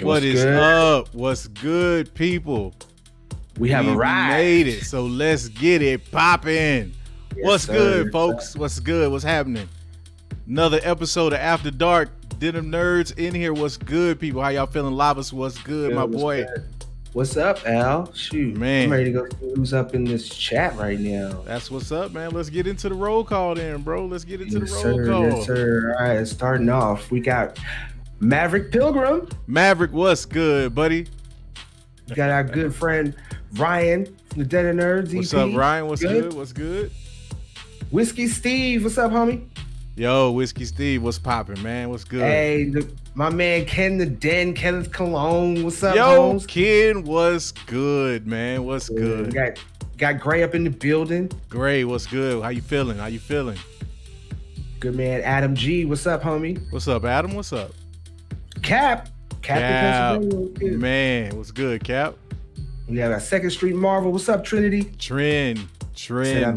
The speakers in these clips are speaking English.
What is up? What's good, people? We have arrived. Made it, so let's get it popping. Yes, What's sir, good, yes, folks? sir. What's good? What's happening? Another episode of After Dark. Denim Nerds in here. What's good, people? How y'all feeling? Lavas, what's good, my boy? Good. What's up, Al? Shoot, man. I'm ready to go see who's up in this chat right now. That's what's up, man. Let's get into the roll call then, bro. Let's get into Yes, the roll sir, call. Yes, sir. All right, starting off, we got Maverick Pilgrim. Maverick, what's good, buddy? We got our good friend Ryan from the Denim Nerds. What's EP. up, Ryan? What's good? What's good? Whiskey Steve, what's up, homie? Yo, Whiskey Steve, what's popping, man? What's good? Hey, my man Ken the Den, Kenneth Cologne, what's up, Yo, Holmes? Ken, what's good, man? What's good? We got Gray up in the building. Gray, what's good? How you feeling? How you feeling? Good man, Adam G, what's up, homie? What's up, Adam? What's up? Cap in Pennsylvania. Man, what's good, Cap? We got our Second Street Marvel. What's up, Trinity? Trend,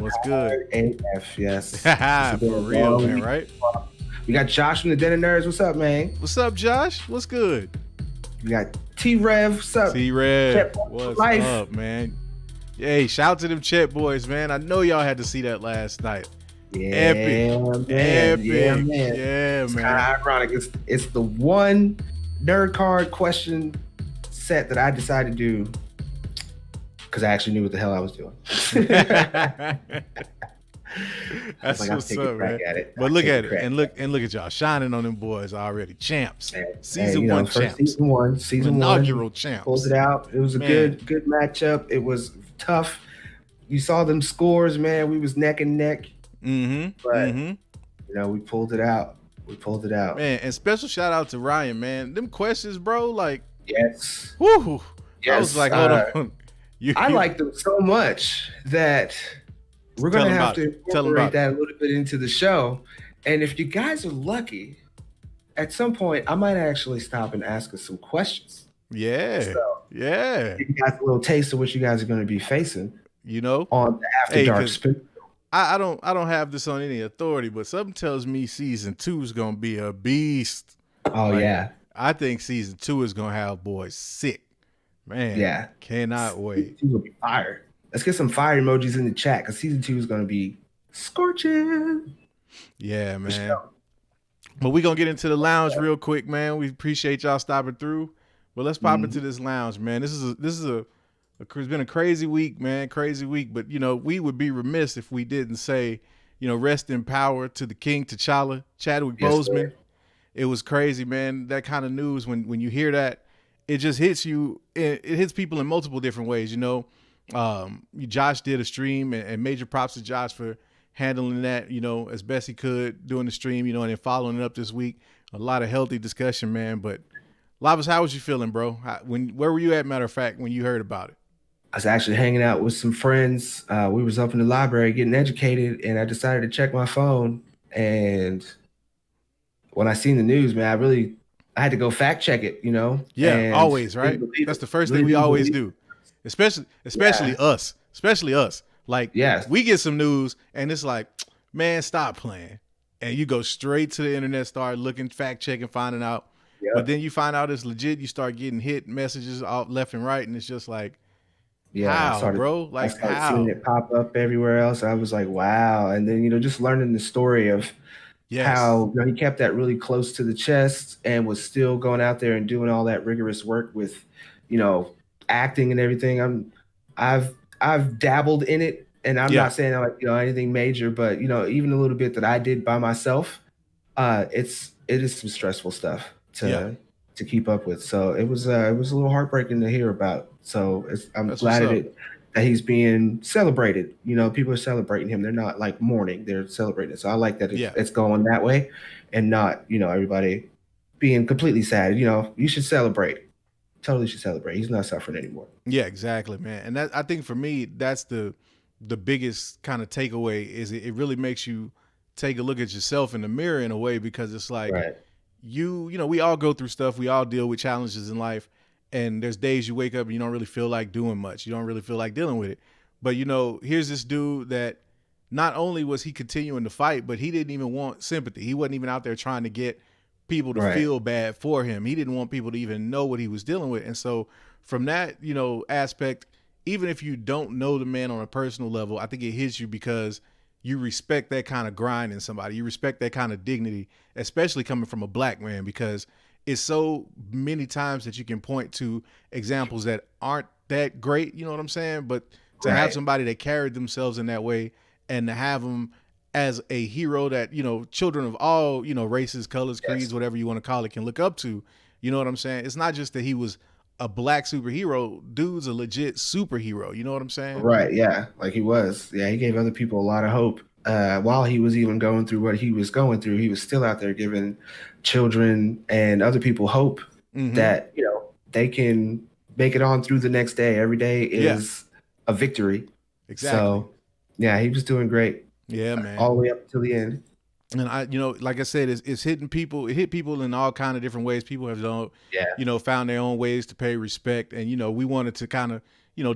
what's good? AF, yes. For real, man, right? We got Josh from the Denim Nerds. What's up, man? What's up, Josh? What's good? We got T-Rev. What's up? T-Rev, what's up, man? Hey, shout out to them Chet boys, man. I know y'all had to see that last night. Yeah, Epic. Man. Yeah, man. It's kind of ironic. It's the one nerd card question set that I decided to do because I actually knew what the hell I was doing. That's like, what's up, man. But look at it, and look at y'all shining on them boys already. Champs, season one champs, season inaugural one, champs. Pulled it out. It was a good matchup. It was tough. You saw them scores, man. We was neck and neck. But you know, we pulled it out. Man, and special shout out to Ryan, man. Them questions, bro, like yes. Woo. Yes. I was like, hold on. I like them so much that we're gonna have to incorporate that a little bit into the show. And if you guys are lucky, at some point I might actually stop and ask us some questions. Yeah. So, yeah. Give you guys a little taste of what you guys are gonna be facing. You know, on the After Dark spin. I don't have this on any authority, but something tells me season 2 is gonna be a beast. Oh, like, yeah. I think season 2 is gonna have boys sick. Man, yeah. Cannot wait. Season 2 will be fire. Let's get some fire emojis in the chat because season 2 is gonna be scorching. Yeah, man. But we're gonna get into the lounge real quick, man. We appreciate y'all stopping through. But let's pop into this lounge, man. It's been a crazy week, man. Crazy week. But, you know, we would be remiss if we didn't say, you know, rest in power to the King T'Challa, Chadwick Boseman. It was crazy, man. That kind of news, when you hear that, it just hits you. It hits people in multiple different ways, you know. Josh did a stream, and major props to Josh for handling that, you know, as best he could, doing the stream, you know, and then following it up this week. A lot of healthy discussion, man. But, Lavas, how was you feeling, bro? Where were you at, matter of fact, when you heard about it? I was actually hanging out with some friends. We was up in the library getting educated, and I decided to check my phone. And when I seen the news, man, I had to go fact check it, you know? Yeah, and always, right? That's the first thing we always do. Especially us. Like, we get some news, and it's like, man, stop playing. And you go straight to the internet, start looking, fact checking, finding out. Yep. But then you find out it's legit. You start getting hit messages off left and right, and it's just like, how, bro? Like, I started seeing it pop up everywhere else. I was like, wow. And then, you know, just learning the story of how, you know, he kept that really close to the chest and was still going out there and doing all that rigorous work with, you know, acting and everything. I've dabbled in it, and I'm not saying like, you know, anything major, but, you know, even a little bit that I did by myself, it is some stressful stuff to keep up with. So it was a little heartbreaking to hear about. So I'm glad that he's being celebrated. You know, people are celebrating him. They're not like mourning; they're celebrating. So I like that it's going that way, and not, you know, everybody being completely sad. You know, you should celebrate. Totally should celebrate. He's not suffering anymore. Yeah, exactly, man. And that, I think for me, that's the biggest kind of takeaway is it really makes you take a look at yourself in the mirror in a way, because it's like you know, we all go through stuff. We all deal with challenges in life. And there's days you wake up and you don't really feel like doing much. You don't really feel like dealing with it. But, you know, here's this dude that not only was he continuing to fight, but he didn't even want sympathy. He wasn't even out there trying to get people to feel bad for him. He didn't want people to even know what he was dealing with. And so from that, aspect, even if you don't know the man on a personal level, I think it hits you because you respect that kind of grind in somebody. You respect that kind of dignity, especially coming from a black man, because it's so many times that you can point to examples that aren't that great, you know what I'm saying? But to have somebody that carried themselves in that way and to have them as a hero that, children of all, races, colors, creeds, whatever you want to call it, can look up to, you know what I'm saying? It's not just that he was a black superhero. Dude's a legit superhero. You know what I'm saying? Right. Yeah. Like he was. Yeah. He gave other people a lot of hope. While he was even going through what he was going through, he was still out there giving children and other people hope that, they can make it on through the next day. Every day is a victory. Exactly. So, yeah, he was doing great. Yeah, man. All the way up to the end. And I, like I said, it's hitting people. It hit people in all kind of different ways. People have found their own ways to pay respect. And, we wanted to kind of,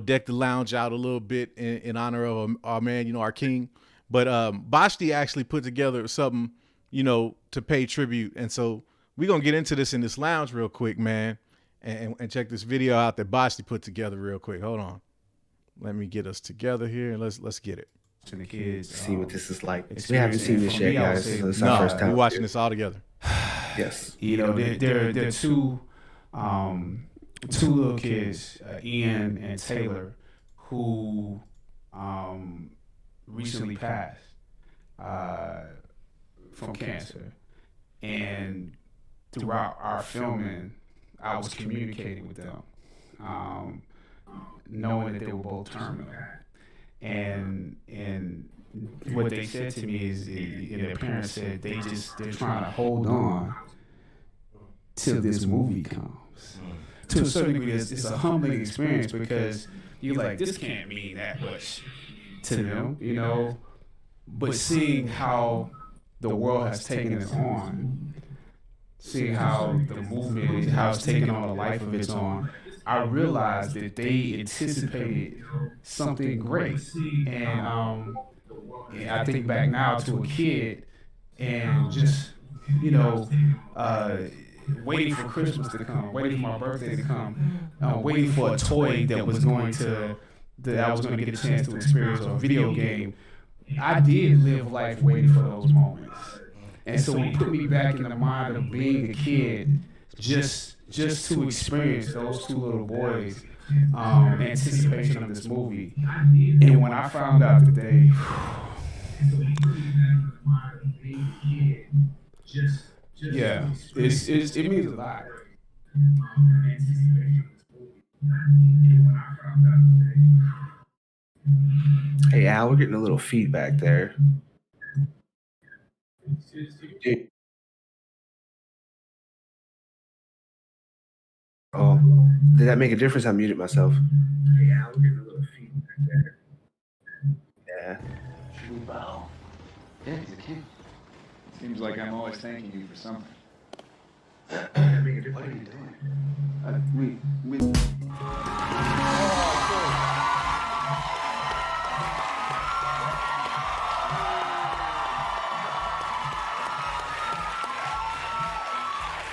deck the lounge out a little bit in honor of our man, our king. But Bashti actually put together something, to pay tribute. And so we're going to get into this in this lounge real quick, man, and check this video out that Bashti put together real quick. Hold on. Let me get us together here and let's get it. To the kids, see what this is like. We haven't seen this yet, guys. This is our first time. We're watching this all together. Yes. There are two little kids, Ian and Taylor, who recently passed from cancer. And throughout our filming, I was communicating with them, knowing that they were both terminal. And what they said to me is, and their parents said, they're trying to hold on till this movie comes. To a certain degree, it's a humbling experience because you're like, this can't mean that much to them, But seeing how the world has taken it on, seeing how the movement, how it's taken on a life of its own, I realized that they anticipated something great. And I think back now to a kid and just, waiting for Christmas to come, waiting for my birthday to come, waiting for a toy that I was going to get a chance to experience, or a video game. I did live life waiting for those moments. And so when you put me back in the mind of being a kid, just to experience those two little boys, anticipation of this movie. And when I found out that they, it means a lot. Hey Al, we're getting a little feedback there. Oh, did that make a difference? I muted myself. Yeah, we're getting a little feedback there. Yeah. Should we bow? Yeah, he's a king. Seems like I'm always thanking you for something. What are you doing?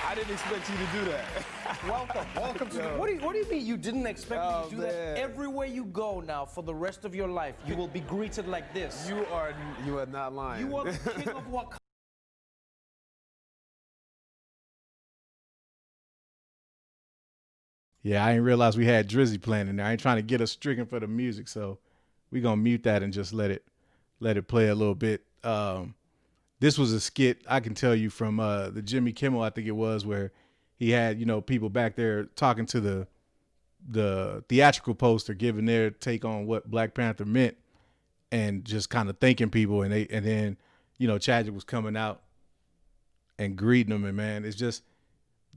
I didn't expect you to do that. Welcome to the, what do you mean you didn't expect me to do that? Everywhere you go now for the rest of your life, you will be greeted like this. You are not lying. You are the king of Wakanda. Yeah, I didn't realize we had Drizzy playing in there. I ain't trying to get us stricken for the music, so we gonna mute that and just let it play a little bit. This was a skit, I can tell you, from the Jimmy Kimmel, I think it was, where he had, people back there talking to the theatrical poster, giving their take on what Black Panther meant, and just kind of thanking people. And then Chadwick was coming out and greeting them. And man, it's just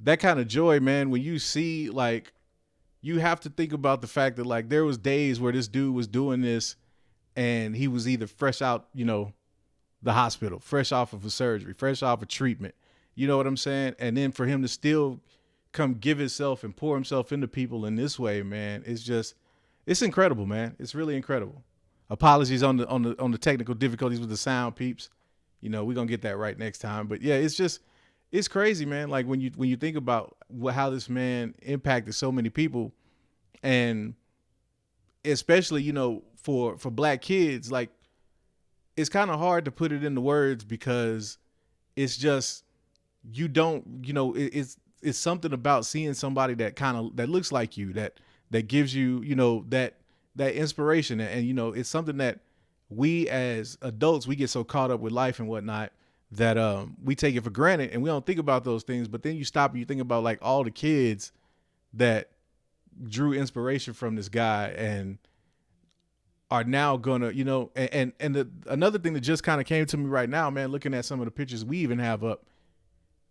that kind of joy, man. When you see, like, you have to think about the fact that, like, there was days where this dude was doing this and he was either fresh out, the hospital, fresh off of a surgery, fresh off of treatment. You know what I'm saying? And then for him to still come give himself and pour himself into people in this way, man, it's incredible, man. It's really incredible. Apologies on the technical difficulties with the sound, peeps. We're gonna get that right next time. But yeah, it's it's crazy, man. Like when you think about how this man impacted so many people, and especially, you know, for black kids, like it's kind of hard to put it into words because it's just, you don't, you know, it's something about seeing somebody that kind of, that looks like you, that gives you, you know, that inspiration. And, you know, it's something that we as adults, we get so caught up with life and whatnot that we take it for granted and we don't think about those things. But then you stop and you think about like all the kids that drew inspiration from this guy and are now gonna, you know, another thing that just kind of came to me right now, man, looking at some of the pictures we even have up,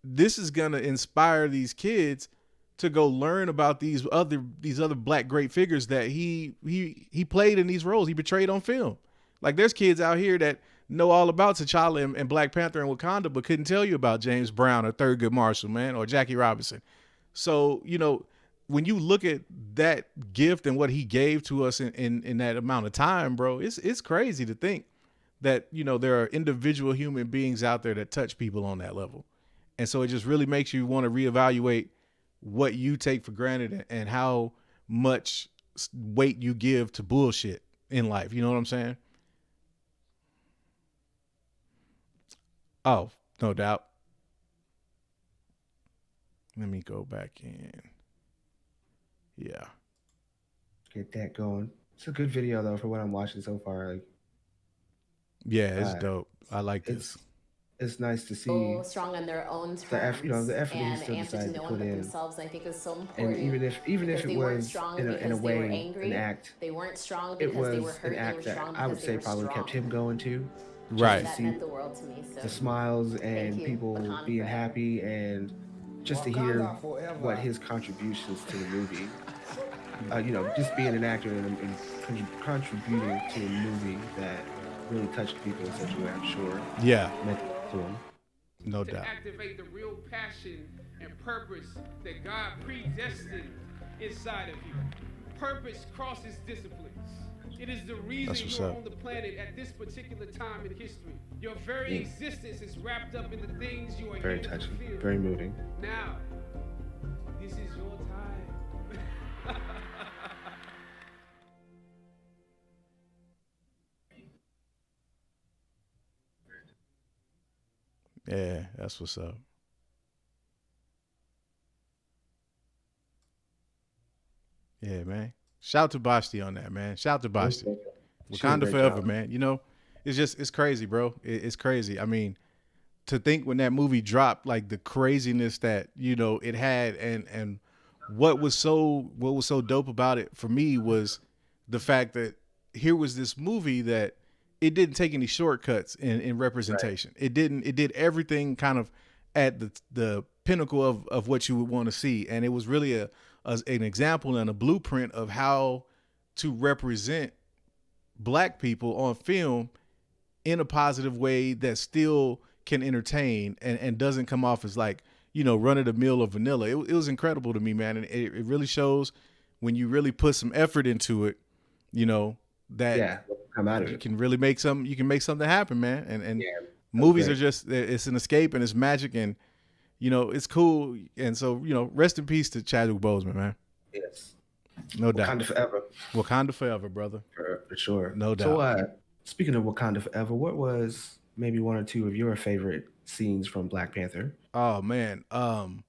this is gonna inspire these kids to go learn about these other black great figures that he played in these roles, he portrayed on film. Like there's kids out here that know all about T'Challa and Black Panther and Wakanda, but couldn't tell you about James Brown or Thurgood Marshall, man, or Jackie Robinson. So, you know, when you look at that gift and what he gave to us in that amount of time, bro, it's crazy to think that, you know, there are individual human beings out there that touch people on that level. And so it just really makes you want to reevaluate what you take for granted and how much weight you give to bullshit in life. You know what I'm saying? Oh, no doubt. Let me go back in. Yeah. Get that going. It's a good video though for what I'm watching so far. Like, yeah, it's dope. I like this. It's nice to see strong on their own terms, the effort he still decided to put in. Themselves, I think, is so important. And even if it was in a way angry, an act, they weren't strong because it was they were hurt. An act that I would say probably kept him going too. Right. That meant the world to me. So the smiles and people being happy and just to hear what his contributions to the movie. You know, just being an actor and contributing to a movie that really touched people in such a way, I'm sure. Yeah. Meant to him. No doubt. To activate the real passion and purpose that God predestined inside of you. Purpose crosses disciplines. It is the reason you're on the planet at this particular time in history. Your very existence is wrapped up in the things you are very here touching, to fulfill. very moving. Now, this is your time. Yeah, that's what's up. Yeah, man. Shout to Basti on that, man. Shout to Basti. Wakanda forever, man. You know, it's crazy, bro. It's crazy. I mean, to think when that movie dropped, like the craziness that, you know, it had, and what was so dope about it for me was the fact that here was this movie that it didn't take any shortcuts in representation. Right. It did everything kind of at the pinnacle of what you would want to see. And it was really an example and a blueprint of how to represent Black people on film in a positive way that still can entertain and doesn't come off as like, you know, run of the mill or vanilla. It was incredible to me, man. And it really shows when you really put some effort into it, you know, that come out of you it. can really make something happen, man. And movies are just, it's an escape and it's magic and, you know, it's cool. And so, you know, rest in peace to Chadwick Boseman, man. Yes. No doubt. Wakanda forever. Wakanda forever, brother. For sure. No doubt. So, speaking of Wakanda forever, what was maybe one or two of your favorite scenes from Black Panther? Oh man. One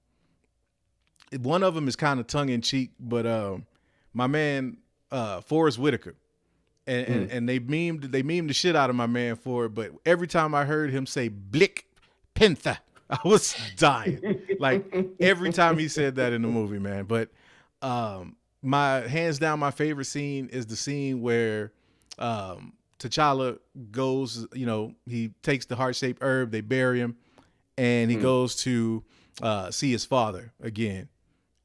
of them is kind of tongue in cheek, but my man Forrest Whitaker. And they memed the shit out of my man for it, but every time I heard him say Black Panther, I was dying. Like every time he said that in the movie, man. But my hands down, my favorite scene is the scene where T'Challa goes, you know, he takes the heart-shaped herb, they bury him, and he goes to see his father again.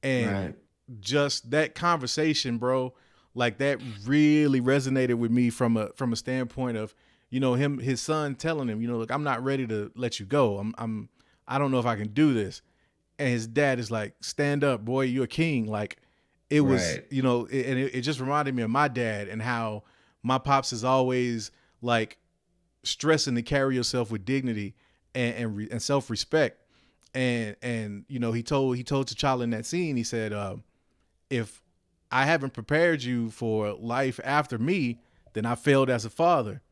And just that conversation, bro, like that really resonated with me from a standpoint of, you know, his son telling him, you know, look, I'm not ready to let you go. I don't know if I can do this. And his dad is like, stand up, boy, you're a king. Like it was, you know, it just reminded me of my dad and how my pops is always like stressing to carry yourself with dignity and self-respect. And you know, he told T'Challa in that scene, he said, if I haven't prepared you for life after me, then I failed as a father.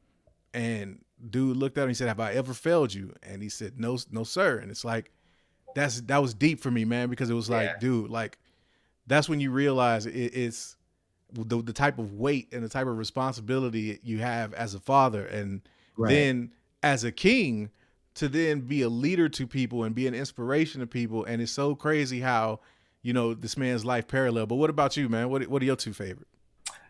And dude looked at him and he said, have I ever failed you? And he said, no, sir. And it's like, that was deep for me, man, because it was like, dude, like, that's when you realize it's the type of weight and the type of responsibility you have as a father. And then as a king, to then be a leader to people and be an inspiration to people. And it's so crazy how, you know, this man's life parallel. But what about you, man? What are your two favorite?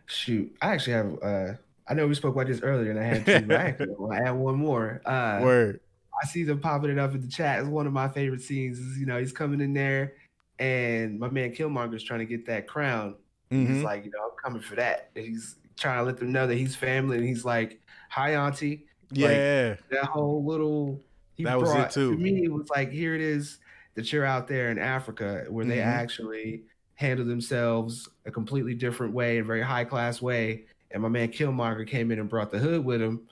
Shoot, I actually have, I know we spoke about this earlier and I had two, but I actually want to add one more. Word. I see them popping it up in the chat. It's one of my favorite scenes is, you know, he's coming in there and my man Killmonger's trying to get that crown. He's like, you know, I'm coming for that. And he's trying to let them know that he's family. And he's like, hi, auntie. Yeah. Like, that whole little, that was it too. To me, it was like, here it is that you're out there in Africa where they actually handle themselves a completely different way, a very high class way. And my man Killmonger came in and brought the hood with him.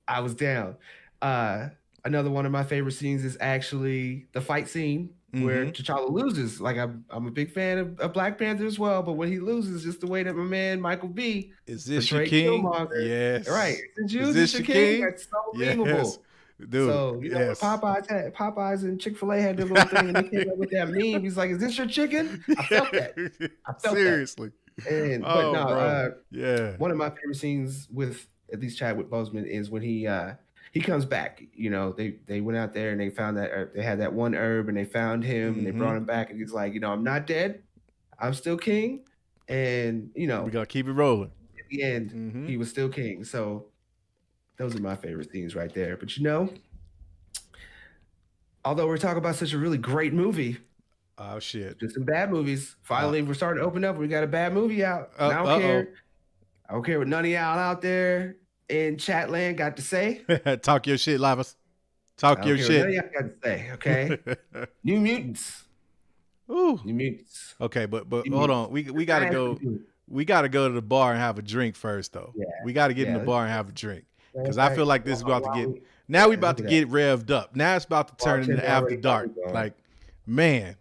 I was down. Another one of my favorite scenes is actually the fight scene where T'Challa loses. Like I'm a big fan of Black Panther as well, but when he loses, just the way that my man Michael B. Is this your king? Killmonger. Yes. Right. Is this your king? That's so memeable. Yes. Dude, so you know, when Popeyes and Chick-fil-A had their little thing and they came up with that meme. He's like, "Is this your chicken?" I felt that. I felt seriously. And one of my favorite scenes with at least Chadwick Boseman is when he comes back. You know, they went out there and they found that they had that one herb and they found him and they brought him back and he's like, you know, I'm not dead, I'm still king, and you know, we gotta keep it rolling. At the end, he was still king. So those are my favorite scenes right there. But you know, although we're talking about such a really great movie, oh shit, just some bad movies. Finally, we're starting to open up. We got a bad movie out. I don't care. I don't care what none of y'all out there in Chatland got to say. Talk your shit, Lavas. Talk your shit. What y'all got to say, okay? New Mutants. Ooh. New Mutants. Okay, but hold on. We gotta go. We gotta go to the bar and have a drink first, though. Yeah. We gotta get in the bar and have a drink because I feel like this is about to get. Now we about to get revved up. Now it's about to turn into After Dark. Like, man,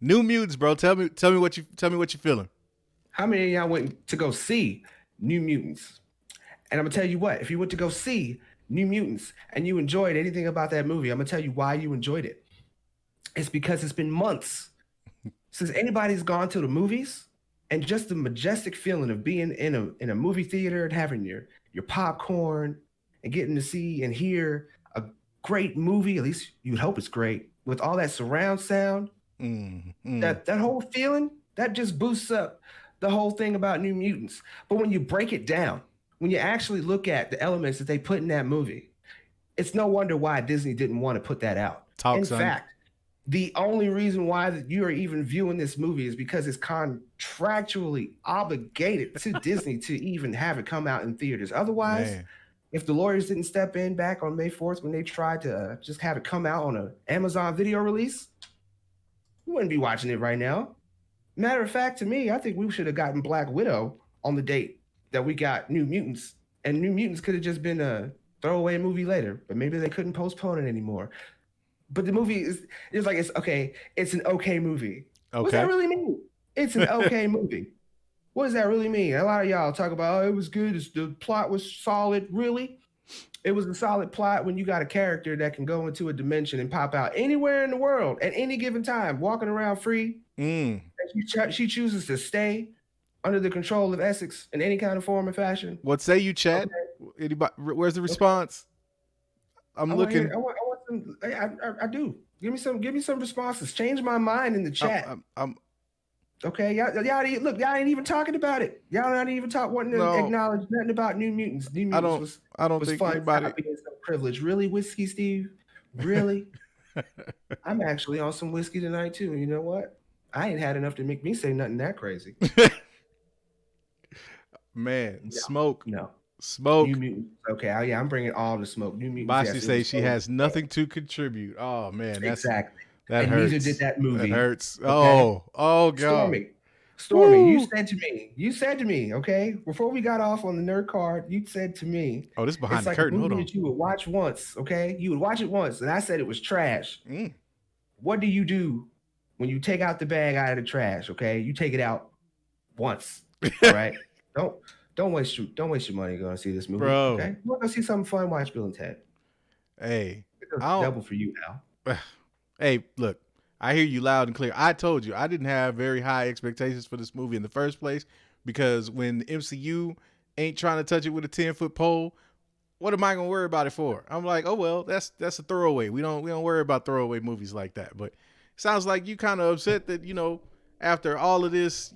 New Mutants, bro. Tell me what you feeling. How many of y'all went to go see New Mutants? And I'm gonna tell you what, if you went to go see New Mutants and you enjoyed anything about that movie, I'm gonna tell you why you enjoyed it. It's because it's been months since anybody's gone to the movies, and just the majestic feeling of being in a movie theater and having your popcorn and getting to see and hear a great movie, at least you would hope it's great, with all that surround sound, that whole feeling, that just boosts up the whole thing about New Mutants. But when you break it down, when you actually look at the elements that they put in that movie, it's no wonder why Disney didn't want to put that out. In fact, the only reason why you are even viewing this movie is because it's contractually obligated to Disney to even have it come out in theaters. Otherwise, if the lawyers didn't step in back on May 4th when they tried to just have it come out on an Amazon video release, we wouldn't be watching it right now. Matter of fact, to me, I think we should have gotten Black Widow on the date that we got New Mutants, and New Mutants could have just been a throwaway movie later, but maybe they couldn't postpone it anymore. But the movie it's like, it's okay. It's an okay movie. Okay. What does that really mean? It's an okay movie. What does that really mean? A lot of y'all talk about, oh, it was good. The plot was solid. Really? It was a solid plot when you got a character that can go into a dimension and pop out anywhere in the world at any given time, walking around free. And she chooses to stay under the control of Essex in any kind of form or fashion. What say you, Chad? Okay. Anybody? Where's the response? I'm looking. I want some. I do. Give me some responses. Change my mind in the chat. Okay, y'all ain't even talking about it. Y'all not even wanting to acknowledge nothing about New Mutants. New Mutants I don't think fun. anybody. Being so privileged. Really, Whiskey Steve? Really? I'm actually on some whiskey tonight too. You know what? I ain't had enough to make me say nothing that crazy. Man, smoke. No. Smoke. New Mutants. Okay, I'm bringing all the smoke. New Mutants. Basi say she has nothing to contribute. Oh man, that's exactly. That and hurts. Neither did that movie. That hurts. Okay? Oh god. Stormy, you said to me, okay, before we got off on the nerd card, you said to me, oh, this is behind it's the like curtain. A movie Hold on. that you would watch once, okay? You would watch it once, and I said it was trash. what do you do when you take out the bag out of the trash? Okay, you take it out once. All right, don't waste your money going to see this movie. Bro. Okay, we're gonna see something fun. Watch Bill and Ted. Hey, double for you now. Hey, look, I hear you loud and clear. I told you I didn't have very high expectations for this movie in the first place because when the MCU ain't trying to touch it with a 10-foot pole, what am I gonna worry about it for? I'm like, oh well, that's a throwaway. We don't worry about throwaway movies like that. But it sounds like you kind of upset that, after all of this,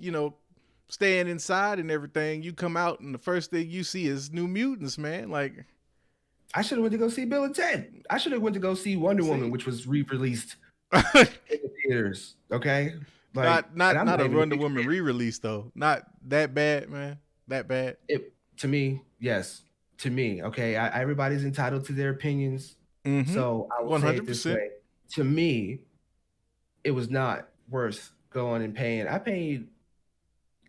staying inside and everything, you come out and the first thing you see is New Mutants, man. Like, I should have went to go see Bill and Ted. I should have went to go see Wonder Woman, which was re-released in the theaters. Okay, like, not a Wonder Woman re-release though. Not that bad, man. That bad. To me, yes. To me, okay. Everybody's entitled to their opinions. Mm-hmm. So I will say it this way: to me, it was not worth going and paying. I paid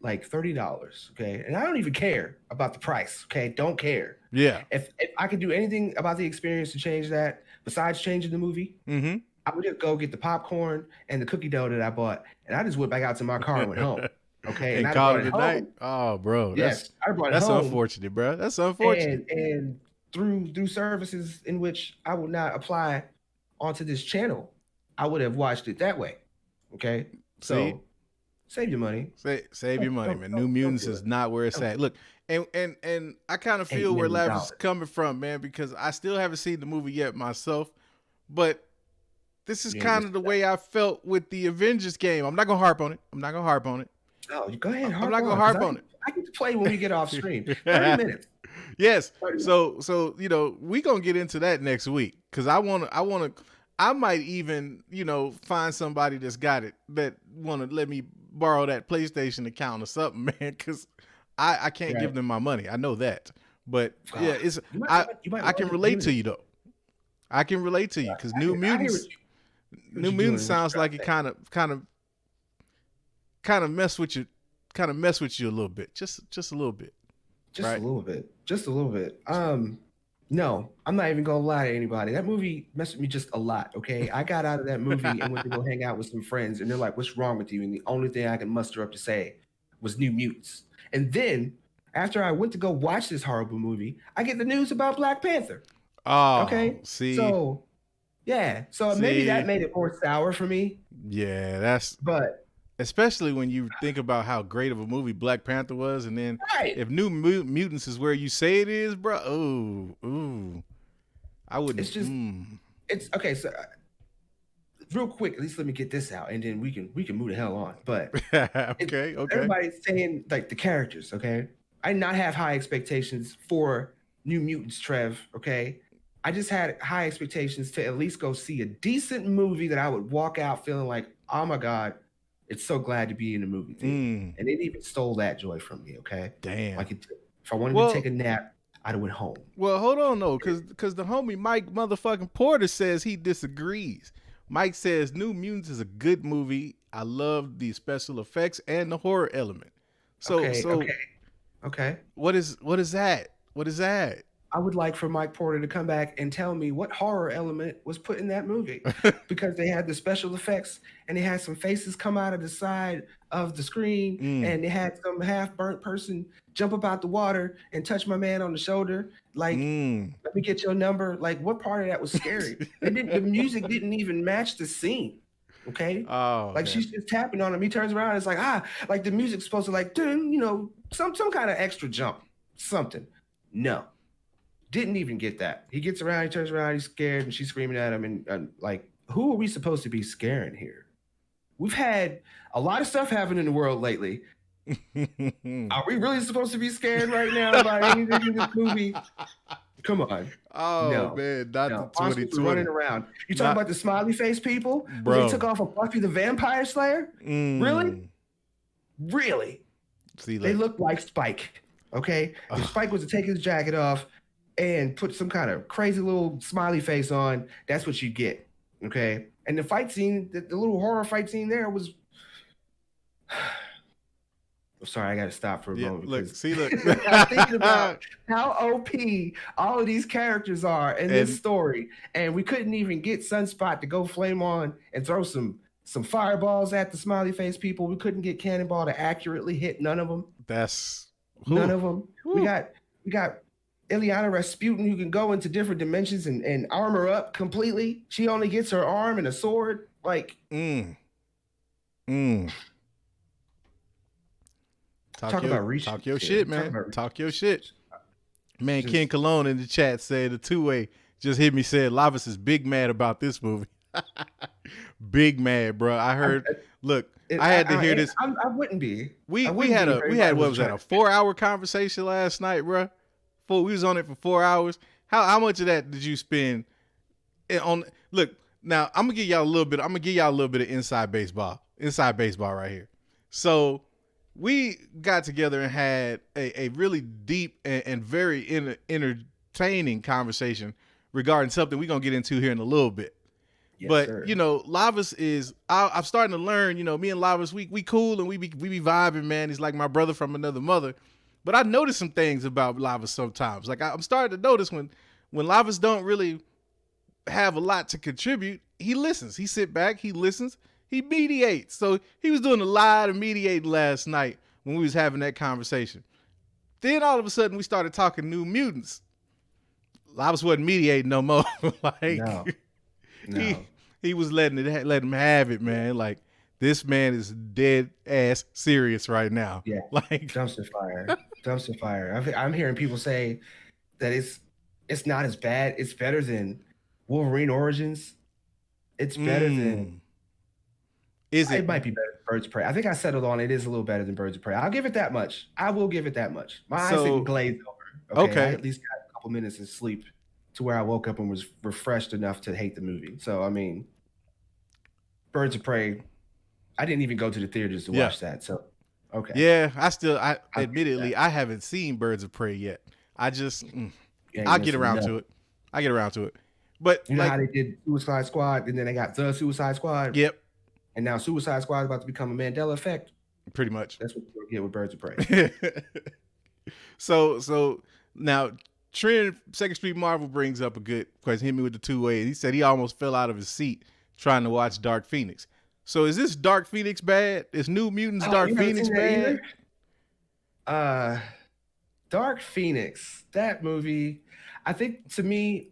like $30, okay, and I don't even care about the price, okay, don't care. Yeah. If I could do anything about the experience to change that, besides changing the movie, I would just go get the popcorn and the cookie dough that I bought, and I just went back out to my car and went home, okay, and called it a night. Oh, bro, yes, I brought it home. That's unfortunate, bro. That's unfortunate. And through services in which I would not apply onto this channel, I would have watched it that way, okay. So. Save your money. Save your money, man. New Mutants is not where it's at. Look, and I kind of feel where Lavish is coming from, man, because I still haven't seen the movie yet myself, but this is kind of the way I felt with the Avengers game. I'm not gonna harp on it. Oh, go ahead. I'm not gonna harp on it. I get to play when we get off stream. 30 minutes. Yes. So we gonna get into that next week because I might even find somebody that's got it that want to let me borrow that PlayStation account or something, man, because I can't give them my money. I know that, but yeah, I can relate to you though. I can relate to you because New Mutants sounds like it kind of mess with you a little bit, just a little bit, just a little bit. No, I'm not even gonna lie to anybody. That movie messed with me just a lot, okay? I got out of that movie and went to go hang out with some friends, and they're like, what's wrong with you? And the only thing I could muster up to say was New Mutants. And then, after I went to go watch this horrible movie, I get the news about Black Panther. Oh, okay? See? So, yeah. So maybe that made it more sour for me. Yeah, but especially when you think about how great of a movie Black Panther was, and then if New Mutants is where you say it is, bro. Ooh, I wouldn't. It's just, it's okay. So, real quick, at least let me get this out, and then we can move the hell on. But okay. Everybody's saying like the characters. Okay, I did not have high expectations for New Mutants, Trev. Okay, I just had high expectations to at least go see a decent movie that I would walk out feeling like, oh my God. It's so glad to be in the movie theater. And it even stole that joy from me, okay? Damn. Like if I wanted to take a nap, I'd have went home. Well, hold on, though, because the homie Mike motherfucking Porter says he disagrees. Mike says New Mutants is a good movie. I love the special effects and the horror element. So, okay. What is that? What is that? I would like for Mike Porter to come back and tell me what horror element was put in that movie, because they had the special effects and they had some faces come out of the side of the screen and they had some half-burnt person jump up out the water and touch my man on the shoulder. Like, let me get your number. Like, what part of that was scary? The music didn't even match the scene. Okay. Oh, like she's just tapping on him. He turns around. And it's like, like the music's supposed to like, some kind of extra jump, something. No. Didn't even get that. He gets around, he turns around, he's scared, and she's screaming at him. And like, who are we supposed to be scaring here? We've had a lot of stuff happen in the world lately. Are we really supposed to be scared right now by anything in this movie? Come on. Oh, no, man, not the 2020. Running around. You talking about the smiley face people? Bro. They took off of Buffy the Vampire Slayer? Really? Really? See, they look like Spike. Okay? If Spike was to take his jacket off and put some kind of crazy little smiley face on, that's what you get, okay? And the fight scene, the little horror fight scene there was, Sorry, I got to stop for a moment. Look, see, look. I'm thinking about how OP all of these characters are in this story, and we couldn't even get Sunspot to go flame on and throw some fireballs at the smiley face people. We couldn't get Cannonball to accurately hit none of them. None of them. We got Ileana Rasputin, who can go into different dimensions and armor up completely. She only gets her arm and a sword. Like, Talk your shit, man. Talk your shit. Man, Ken Cologne in the chat said the two-way just hit me, said Lavas is big mad about this movie. Big mad, bro. I heard. I had to hear this. I wouldn't be. We had what was that, a 4-hour conversation last night, bro? We was on it for 4 hours. How much of that did you spend on? Look, now I'm gonna give y'all a little bit. I'm gonna give y'all a little bit of inside baseball right here. So we got together and had a really deep and very entertaining conversation regarding something we're going to get into here in a little bit. Yes, but, sir. Lavas is, I'm starting to learn, me and Lavas, we cool and we be vibing, man. He's like my brother from another mother. But I notice some things about Lavas sometimes. Like I'm starting to notice when Lavas don't really have a lot to contribute, he listens. He sit back, he listens. He mediates. So he was doing a lot of mediating last night when we was having that conversation. Then all of a sudden we started talking New Mutants. Lavas wasn't mediating no more. No. He was letting him have it, man. Like, this man is dead ass serious right now. Yeah. Like, dumpster fire. I'm hearing people say that it's not as bad. It's better than Wolverine Origins. It's better than. It might be better than Birds of Prey. I think I settled on it is a little better than Birds of Prey. I'll give it that much. I will give it that much. My eyes didn't glaze over. Okay. I at least got a couple minutes of sleep to where I woke up and was refreshed enough to hate the movie. So, I mean, Birds of Prey, I didn't even go to the theaters to watch that. So, okay. Yeah, admittedly, I haven't seen Birds of Prey yet. I just, I'll get around to it. But you know how they did Suicide Squad, and then they got The Suicide Squad? Yep. And now Suicide Squad is about to become a Mandela effect. Pretty much. That's what you're going to get with Birds of Prey. So now Trent, Second Street Marvel brings up a good question. Hit me with the two-way. He said he almost fell out of his seat trying to watch Dark Phoenix. So is this Dark Phoenix bad? Is New Mutants Dark Phoenix bad? Dark Phoenix, that movie, I think to me,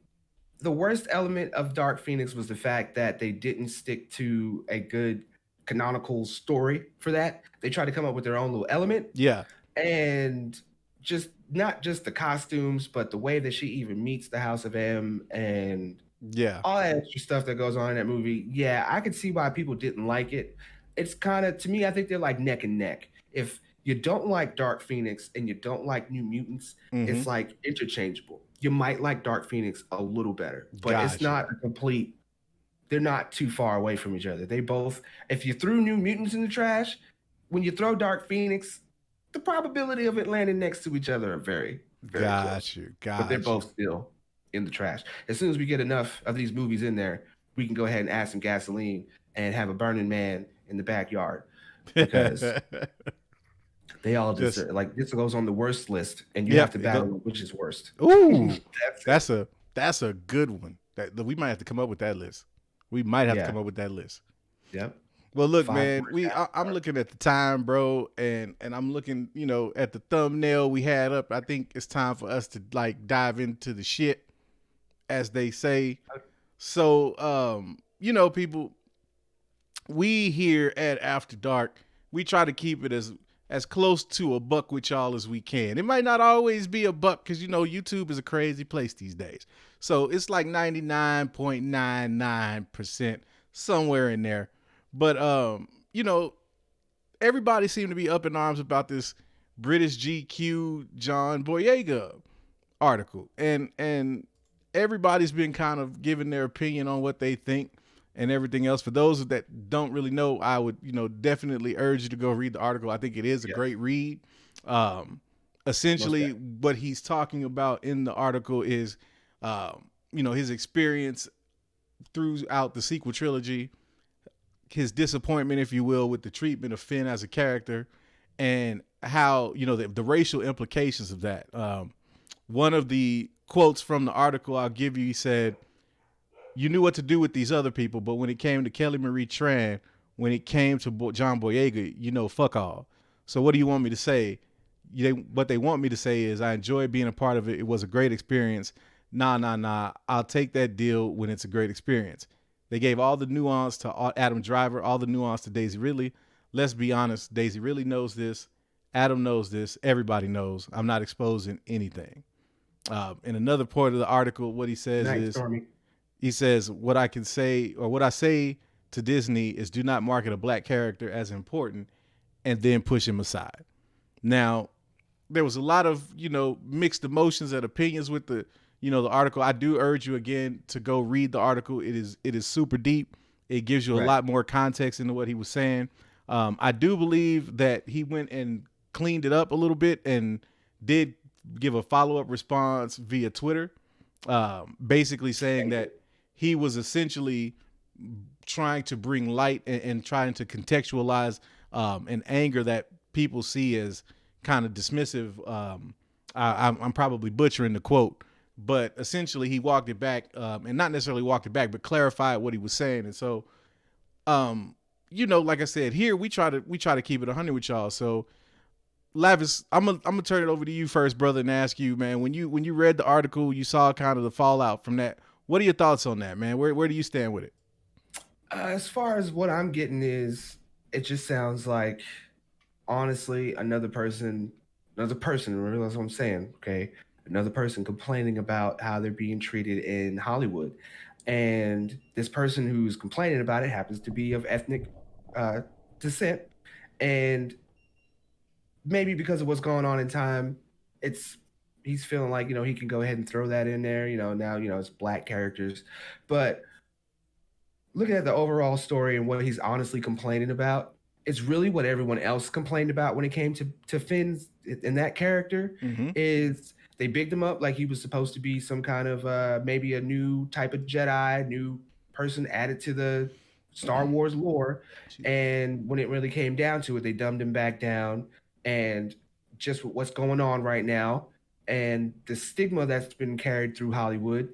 the worst element of Dark Phoenix was the fact that they didn't stick to a good canonical story for that. They tried to come up with their own little element. Yeah. And just not just the costumes, but the way that she even meets the House of M and all that extra stuff that goes on in that movie. Yeah, I could see why people didn't like it. It's kind of, to me, I think they're like neck and neck. If you don't like Dark Phoenix and you don't like New Mutants, it's like interchangeable. You might like Dark Phoenix a little better, but it's not a complete, they're not too far away from each other. They both, if you threw New Mutants in the trash, when you throw Dark Phoenix, the probability of it landing next to each other are very, very close. But they're both still in the trash. As soon as we get enough of these movies in there, we can go ahead and add some gasoline and have a burning man in the backyard, because they all just like, this goes on the worst list, and you have to battle which is worst. Ooh, that's a good one. That we might have to come up with that list. Yep. Well, look, man, I'm looking at the time, bro, and I'm looking, at the thumbnail we had up. I think it's time for us to like dive into the shit, as they say. So, people, we here at After Dark, we try to keep it as close to a buck with y'all as we can. It might not always be a buck, because YouTube is a crazy place these days. So it's like 99.99%, somewhere in there. But everybody seemed to be up in arms about this British GQ John Boyega article, and everybody's been kind of giving their opinion on what they think and everything else. For those that don't really know, I would, definitely urge you to go read the article. I think it is a great read. Essentially, what he's talking about in the article is, his experience throughout the sequel trilogy, his disappointment, if you will, with the treatment of Finn as a character, and how, you know, the racial implications of that. One of the quotes from the article I'll give you, he said, "You knew what to do with these other people, but when it came to Kelly Marie Tran, when it came to John Boyega, you know, fuck all. So what do you want me to say? What they want me to say is I enjoyed being a part of it. It was a great experience. Nah. I'll take that deal when it's a great experience." They gave all the nuance to Adam Driver, all the nuance to Daisy Ridley. Let's be honest, Daisy Ridley knows this. Adam knows this. Everybody knows. I'm not exposing anything. In another part of the article, what he says is, Stormy. he says, what I say to Disney is do not market a black character as important and then push him aside. Now, there was a lot of, you know, mixed emotions and opinions with the article. I do urge you again to go read the article. It is super deep. It gives you a lot more context into what he was saying. I do believe that he went and cleaned it up a little bit and did give a follow-up response via Twitter, basically saying that he was essentially trying to bring light and trying to contextualize an anger that people see as kind of dismissive. I'm probably butchering the quote, but essentially he walked it back, and not necessarily walked it back, but clarified what he was saying. And so, you know, like I said, here we try to keep it 100 with y'all. So, Lavis, I'm gonna turn it over to you first, brother, and ask you, man, when you read the article, you saw kind of the fallout from that. What are your thoughts on that, man? Where do you stand with it? As far as what I'm getting is, it just sounds like, honestly, another person, that's what I'm saying, okay? Another person complaining about how they're being treated in Hollywood. And this person who's complaining about it happens to be of ethnic descent. And maybe because of what's going on in time, he's feeling like, you know, he can go ahead and throw that in there, you know, now, you know, it's black characters. But looking at the overall story and what he's honestly complaining about, it's really what everyone else complained about when it came to Finn's in that character. Is they bigged him up like he was supposed to be some kind of maybe a new type of Jedi, new person added to the Star Wars lore. And when it really came down to it, they dumbed him back down. And just with what's going on right now and the stigma that's been carried through Hollywood,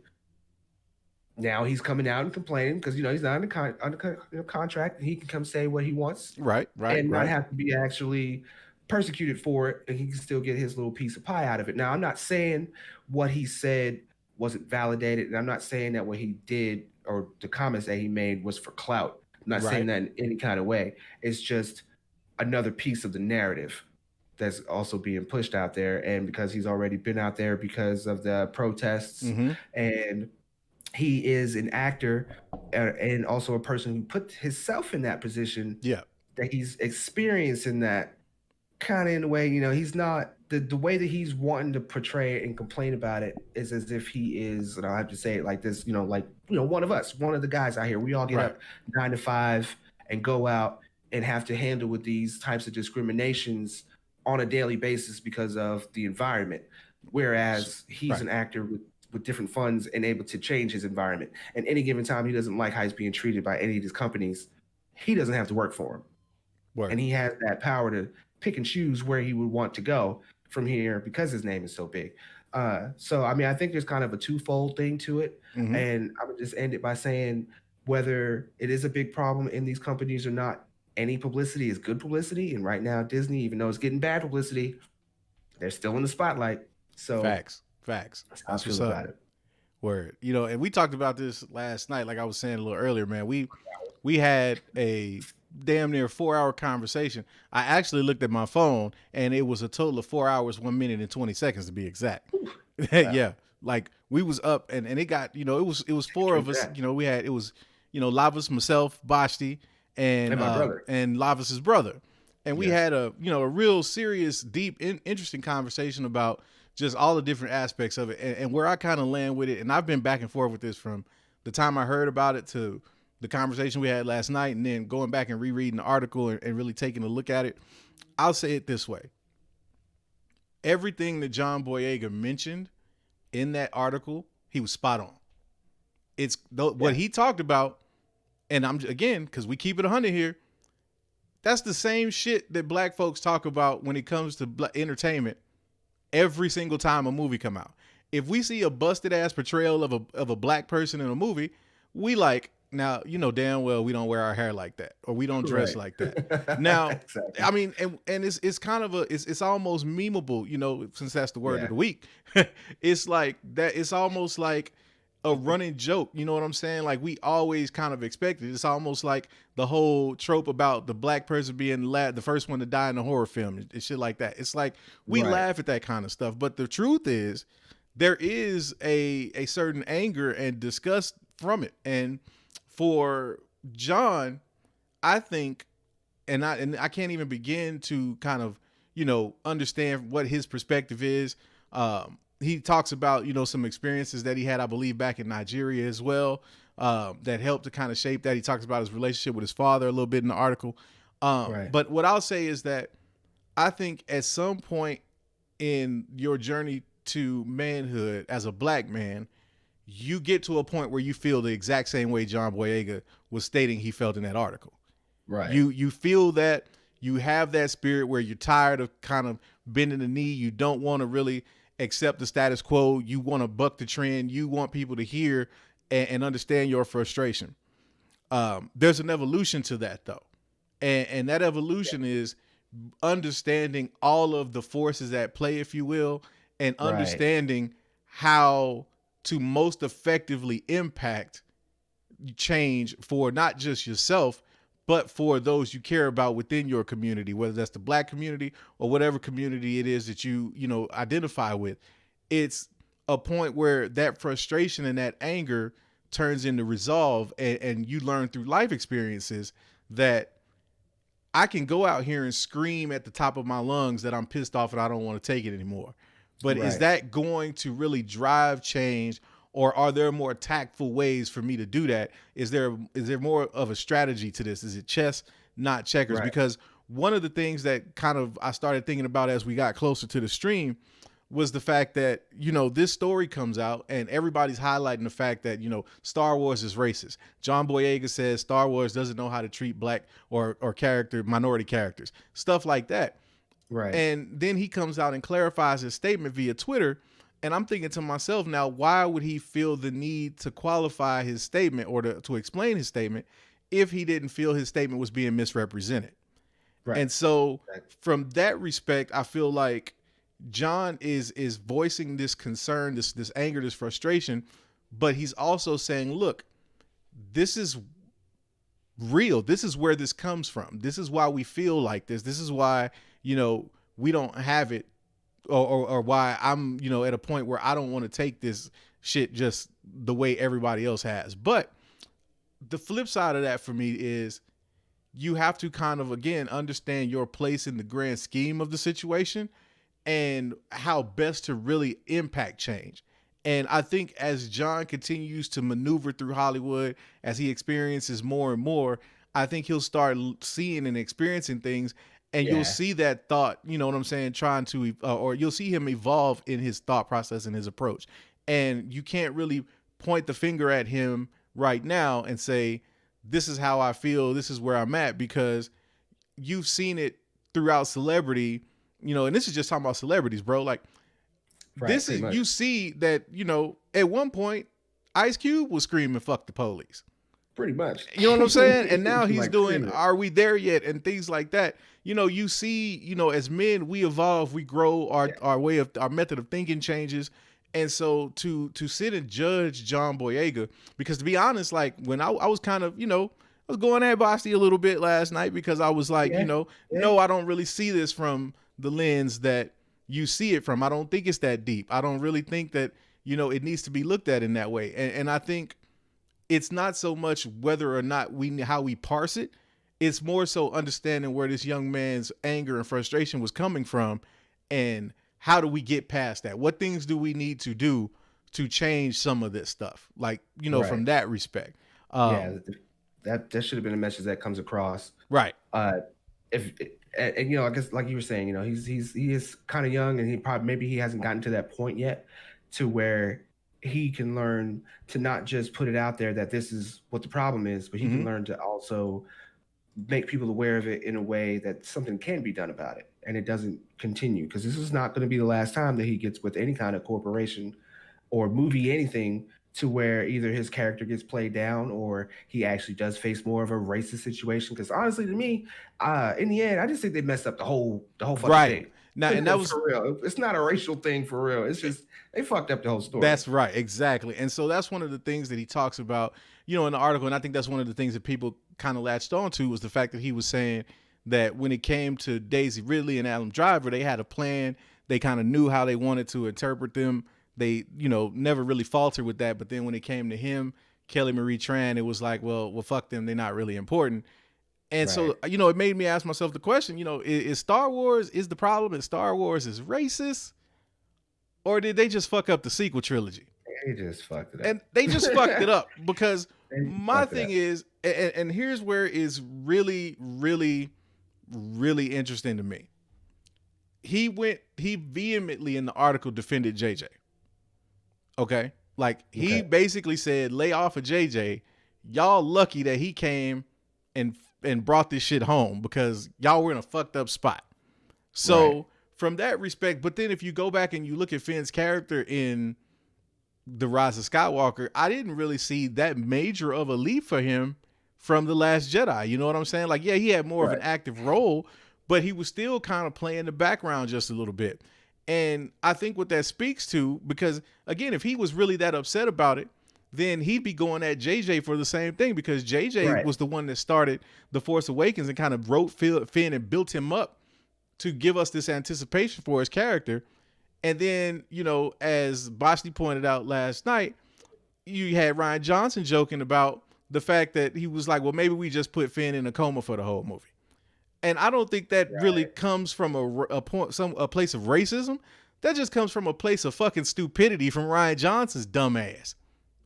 now he's coming out and complaining because, you know, he's not under contract and he can come say what he wants. Right. And not have to be actually persecuted for it, and he can still get his little piece of pie out of it. Now, I'm not saying what he said wasn't validated, and I'm not saying that what he did or the comments that he made was for clout. I'm not saying that in any kind of way. It's just another piece of the narrative that's also being pushed out there. And because he's already been out there because of the protests, and he is an actor and also a person who put himself in that position, that he's experiencing that kind of in a way, you know, he's not the way that he's wanting to portray it and complain about it is as if he is, and I have to say it like this, you know, like, you know, one of us, one of the guys out here, we all get up 9 to 5 and go out and have to handle with these types of discriminations on a daily basis because of the environment. Whereas he's an actor with different funds and able to change his environment. And any given time he doesn't like how he's being treated by any of these companies, he doesn't have to work for them. And he has that power to pick and choose where he would want to go from here because his name is so big. So, I mean, I think there's kind of a twofold thing to it. And I would just end it by saying whether it is a big problem in these companies or not, any publicity is good publicity. And right now, Disney, even though it's getting bad publicity, they're still in the spotlight. So Facts. That's how I feel about it. Word. You know, and we talked about this last night, like I was saying a little earlier, man. We had a damn near 4-hour conversation. I actually looked at my phone and it was a total of 4 hours, 1 minute and 20 seconds to be exact. Yeah. Like we was up and it got, you know, it was 4 of us, you know, it was, you know, Lavas, myself, Bashti, and my brother. And Lavas's brother. And we had a real serious, deep, interesting conversation about just all the different aspects of it and where I kind of land with it. And I've been back and forth with this from the time I heard about it to the conversation we had last night and then going back and rereading the article and really taking a look at it. I'll say it this way. Everything that John Boyega mentioned in that article, he was spot on. It's what he talked about. And I'm again, because we keep it 100 here. that's the same shit that black folks talk about when it comes to entertainment every single time a movie come out. If we see a busted ass portrayal of a black person in a movie, we like, now, you know damn well we don't wear our hair like that, or we don't dress like that. Now, exactly. I mean, and it's kind of it's almost memeable, you know, since that's the word of the week. It's like that. It's almost like a running joke. You know what I'm saying? Like, we always kind of expect it. It's almost like the whole trope about the black person being the first one to die in a horror film and shit like that. It's like we laugh at that kind of stuff. But the truth is, there is a certain anger and disgust from it. And for John, I think, and I can't even begin to kind of, you know, understand what his perspective is. He talks about, you know, some experiences that he had, I believe, back in Nigeria as well, that helped to kind of shape that. He talks about his relationship with his father a little bit in the article. But what I'll say is that I think at some point in your journey to manhood as a black man, you get to a point where you feel the exact same way John Boyega was stating he felt in that article. Right. You feel that you have that spirit where you're tired of kind of bending the knee. You don't want to really accept the status quo. You want to buck the trend. You want people to hear and understand your frustration. There's an evolution to that, though. And that evolution is understanding all of the forces at play, if you will, and understanding how to most effectively impact change for not just yourself, but for those you care about within your community, whether that's the black community or whatever community it is that you know, identify with. It's a point where that frustration and that anger turns into resolve, and you learn through life experiences that I can go out here and scream at the top of my lungs that I'm pissed off and I don't want to take it anymore. But is that going to really drive change? Or are there more tactful ways for me to do that? Is there more of a strategy to this? Is it chess, not checkers? Because one of the things that kind of I started thinking about as we got closer to the stream was the fact that, you know, this story comes out and everybody's highlighting the fact that, you know, Star Wars is racist. John Boyega says Star Wars doesn't know how to treat black or minority characters, stuff like that. Right. And then he comes out and clarifies his statement via Twitter. And I'm thinking to myself, now, why would he feel the need to qualify his statement or to explain his statement if he didn't feel his statement was being misrepresented? Right. And so from that respect, I feel like John is voicing this concern, this anger, this frustration, but he's also saying, look, this is real. This is where this comes from. This is why we feel like this. This is why, you know, we don't have it. Or why I'm, you know, at a point where I don't want to take this shit just the way everybody else has. But the flip side of that for me is you have to kind of, again, understand your place in the grand scheme of the situation and how best to really impact change. And I think as John continues to maneuver through Hollywood, as he experiences more and more, I think he'll start seeing and experiencing things. And you'll see that thought, you know what I'm saying, trying to, or you'll see him evolve in his thought process and his approach. And you can't really point the finger at him right now and say, this is how I feel, this is where I'm at, because you've seen it throughout celebrity, you know, and this is just talking about celebrities, bro. Like, this is, you see that, you know, at one point, Ice Cube was screaming, fuck the police. Pretty much. You know what I'm saying? And now he's like doing, are we there yet? And things like that. You know, you see, you know, as men, we evolve, we grow, our way of, our method of thinking changes. And so to sit and judge John Boyega, because to be honest, like when I was kind of, you know, I was going at Bossy a little bit last night because I was like, you know, no, I don't really see this from the lens that you see it from. I don't think it's that deep. I don't really think that, you know, it needs to be looked at in that way. And I think it's not so much whether or not how we parse it. It's more so understanding where this young man's anger and frustration was coming from, and how do we get past that? What things do we need to do to change some of this stuff? Like, you know, from that respect. That should have been a message that comes across. Right. And you know, I guess like you were saying, you know, he is kind of young, and maybe he hasn't gotten to that point yet to where he can learn to not just put it out there that this is what the problem is, but he can learn to also make people aware of it in a way that something can be done about it and it doesn't continue, because this is not going to be the last time that he gets with any kind of corporation or movie, anything, to where either his character gets played down or he actually does face more of a racist situation. Because honestly, to me, in the end, I just think they messed up the whole fucking thing. Now, and that was for real. It's not a racial thing for real. It's just they fucked up the whole story. That's right, exactly. And so that's one of the things that he talks about, you know, in the article. And I think that's one of the things that people kind of latched on to, was the fact that he was saying that when it came to Daisy Ridley and Adam Driver, they had a plan. They kind of knew how they wanted to interpret them. They, you know, never really faltered with that. But then when it came to him, Kelly Marie Tran, it was like, well, fuck them. They're not really important. And so, you know, it made me ask myself the question, you know, is Star Wars, is the problem that Star Wars is racist? Or did they just fuck up the sequel trilogy? They just fucked it up. And they just fucked it up, because my thing is, and here's where it's really, really, really interesting to me. He vehemently in the article defended JJ. Okay? Like, he basically said, lay off of JJ. Y'all lucky that he came and brought this shit home, because y'all were in a fucked up spot. So from that respect, but then if you go back and you look at Finn's character in The Rise of Skywalker, I didn't really see that major of a leap for him from The Last Jedi. You know what I'm saying? Like, yeah, he had more of an active role, but he was still kind of playing the background just a little bit. And I think what that speaks to, because again, if he was really that upset about it, then he'd be going at JJ for the same thing, because JJ was the one that started The Force Awakens and kind of wrote Finn and built him up to give us this anticipation for his character. And then, you know, as Bosley pointed out last night, you had Ryan Johnson joking about the fact that he was like, well, maybe we just put Finn in a coma for the whole movie. And I don't think that really comes from a place of racism. That just comes from a place of fucking stupidity from Ryan Johnson's dumb ass.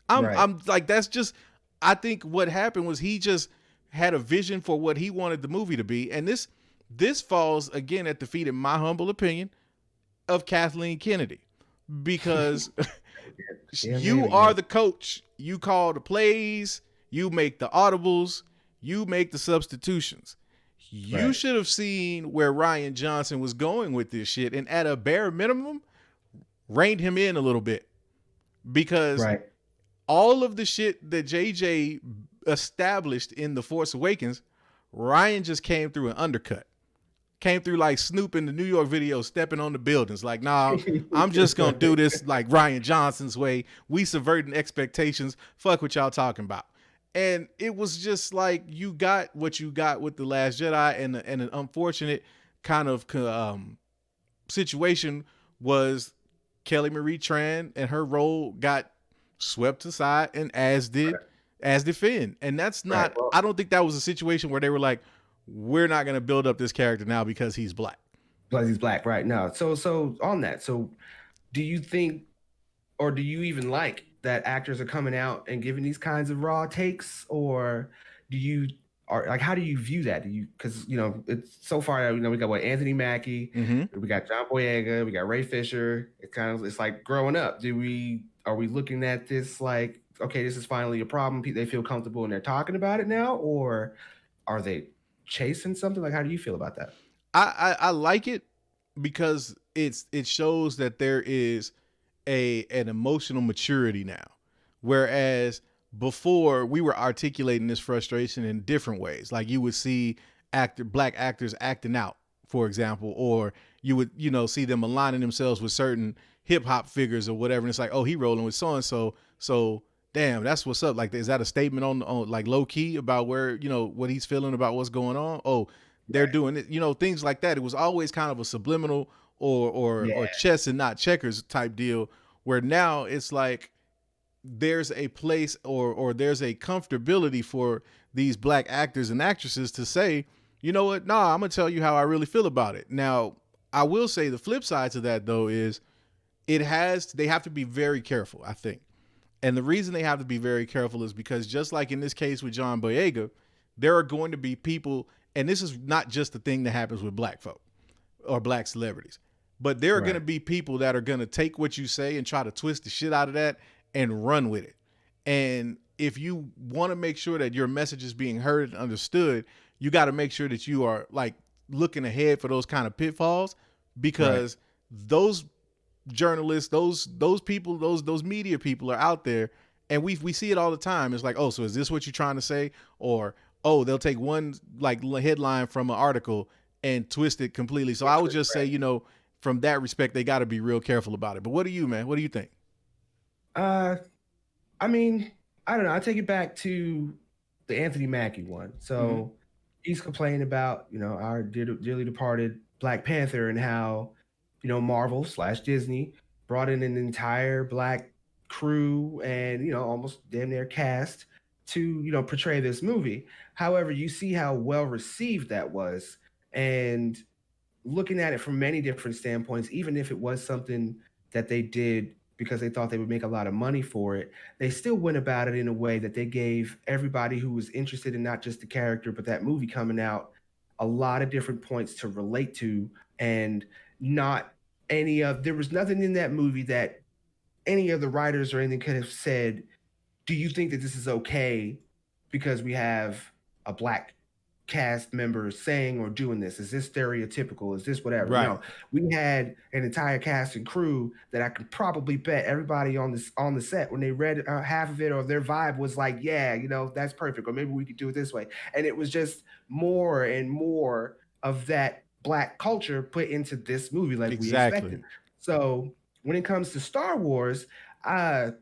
I'm like, that's just, I think what happened was he just had a vision for what he wanted the movie to be. And this falls again at the feet, in my humble opinion, of Kathleen Kennedy, because you are the coach. You call the plays, you make the audibles, you make the substitutions. You should have seen where Ryan Johnson was going with this shit, and at a bare minimum, reined him in a little bit, because all of the shit that JJ established in The Force Awakens, Ryan just came through and undercut. Came through like Snoop in the New York video, stepping on the buildings. Like, nah, I'm just going to do this like Ryan Johnson's way. We subverting expectations. Fuck what y'all talking about. And it was just like, you got what you got with The Last Jedi, and an unfortunate kind of situation was Kelly Marie Tran and her role got swept aside, and as did Finn. And that's not, I don't think that was a situation where they were like, we're not going to build up this character now because he's black. Because he's black, right? No. So on that, so do you think, or do you even like that actors are coming out and giving these kinds of raw takes, or how do you view that? Because you know, it's so far, you know, we got Anthony Mackie, we got John Boyega, we got Ray Fisher. It's like growing up. Are we looking at this like, okay, this is finally a problem? They feel comfortable and they're talking about it now, or are they chasing something? Like, how do you feel about that? I like it, because it shows that there is an emotional maturity now, whereas before we were articulating this frustration in different ways. Like, you would see black actors acting out, for example, or you would, you know, see them aligning themselves with certain hip hop figures or whatever, and it's like, oh, he rolling with so and so damn, that's what's up. Like, is that a statement on like low key about where, you know, what he's feeling about what's going on? Oh, they're doing it, you know, things like that. It was always kind of a subliminal or chess and not checkers type deal, where now it's like there's a place or there's a comfortability for these black actors and actresses to say, you know what? Nah, I'm gonna tell you how I really feel about it. Now, I will say the flip side to that though is they have to be very careful, I think. And the reason they have to be very careful is because, just like in this case with John Boyega, there are going to be people, and this is not just the thing that happens with black folk or black celebrities, but there are going to be people that are going to take what you say and try to twist the shit out of that and run with it. And if you want to make sure that your message is being heard and understood, you got to make sure that you are like looking ahead for those kind of pitfalls, because those journalists, those people, those media people are out there, and we see it all the time. It's like, oh, so is this what you're trying to say? Or, oh, they'll take one like headline from an article and twist it completely. So I would just say, you know, from that respect, they got to be real careful about it. But what do you, man? What do you think? I mean, I don't know. I take it back to the Anthony Mackie one. So he's complaining about, you know, our dearly departed Black Panther and how, you know, Marvel / Disney brought in an entire Black crew and, you know, almost damn near cast to, you know, portray this movie. However, you see how well received that was. And looking at it from many different standpoints, even if it was something that they did because they thought they would make a lot of money for it, they still went about it in a way that they gave everybody who was interested in not just the character, but that movie coming out, a lot of different points to relate to. And there was nothing in that movie that any of the writers or anything could have said, do you think that this is okay because we have a Black cast member saying or doing this? Is this stereotypical? Is this whatever? Right. No, we had an entire cast and crew that I could probably bet everybody on the set, when they read half of it or their vibe was like, yeah, you know, that's perfect, or maybe we could do it this way. And it was just more and more of that Black culture put into this movie like we expected. So when it comes to Star Wars, I'm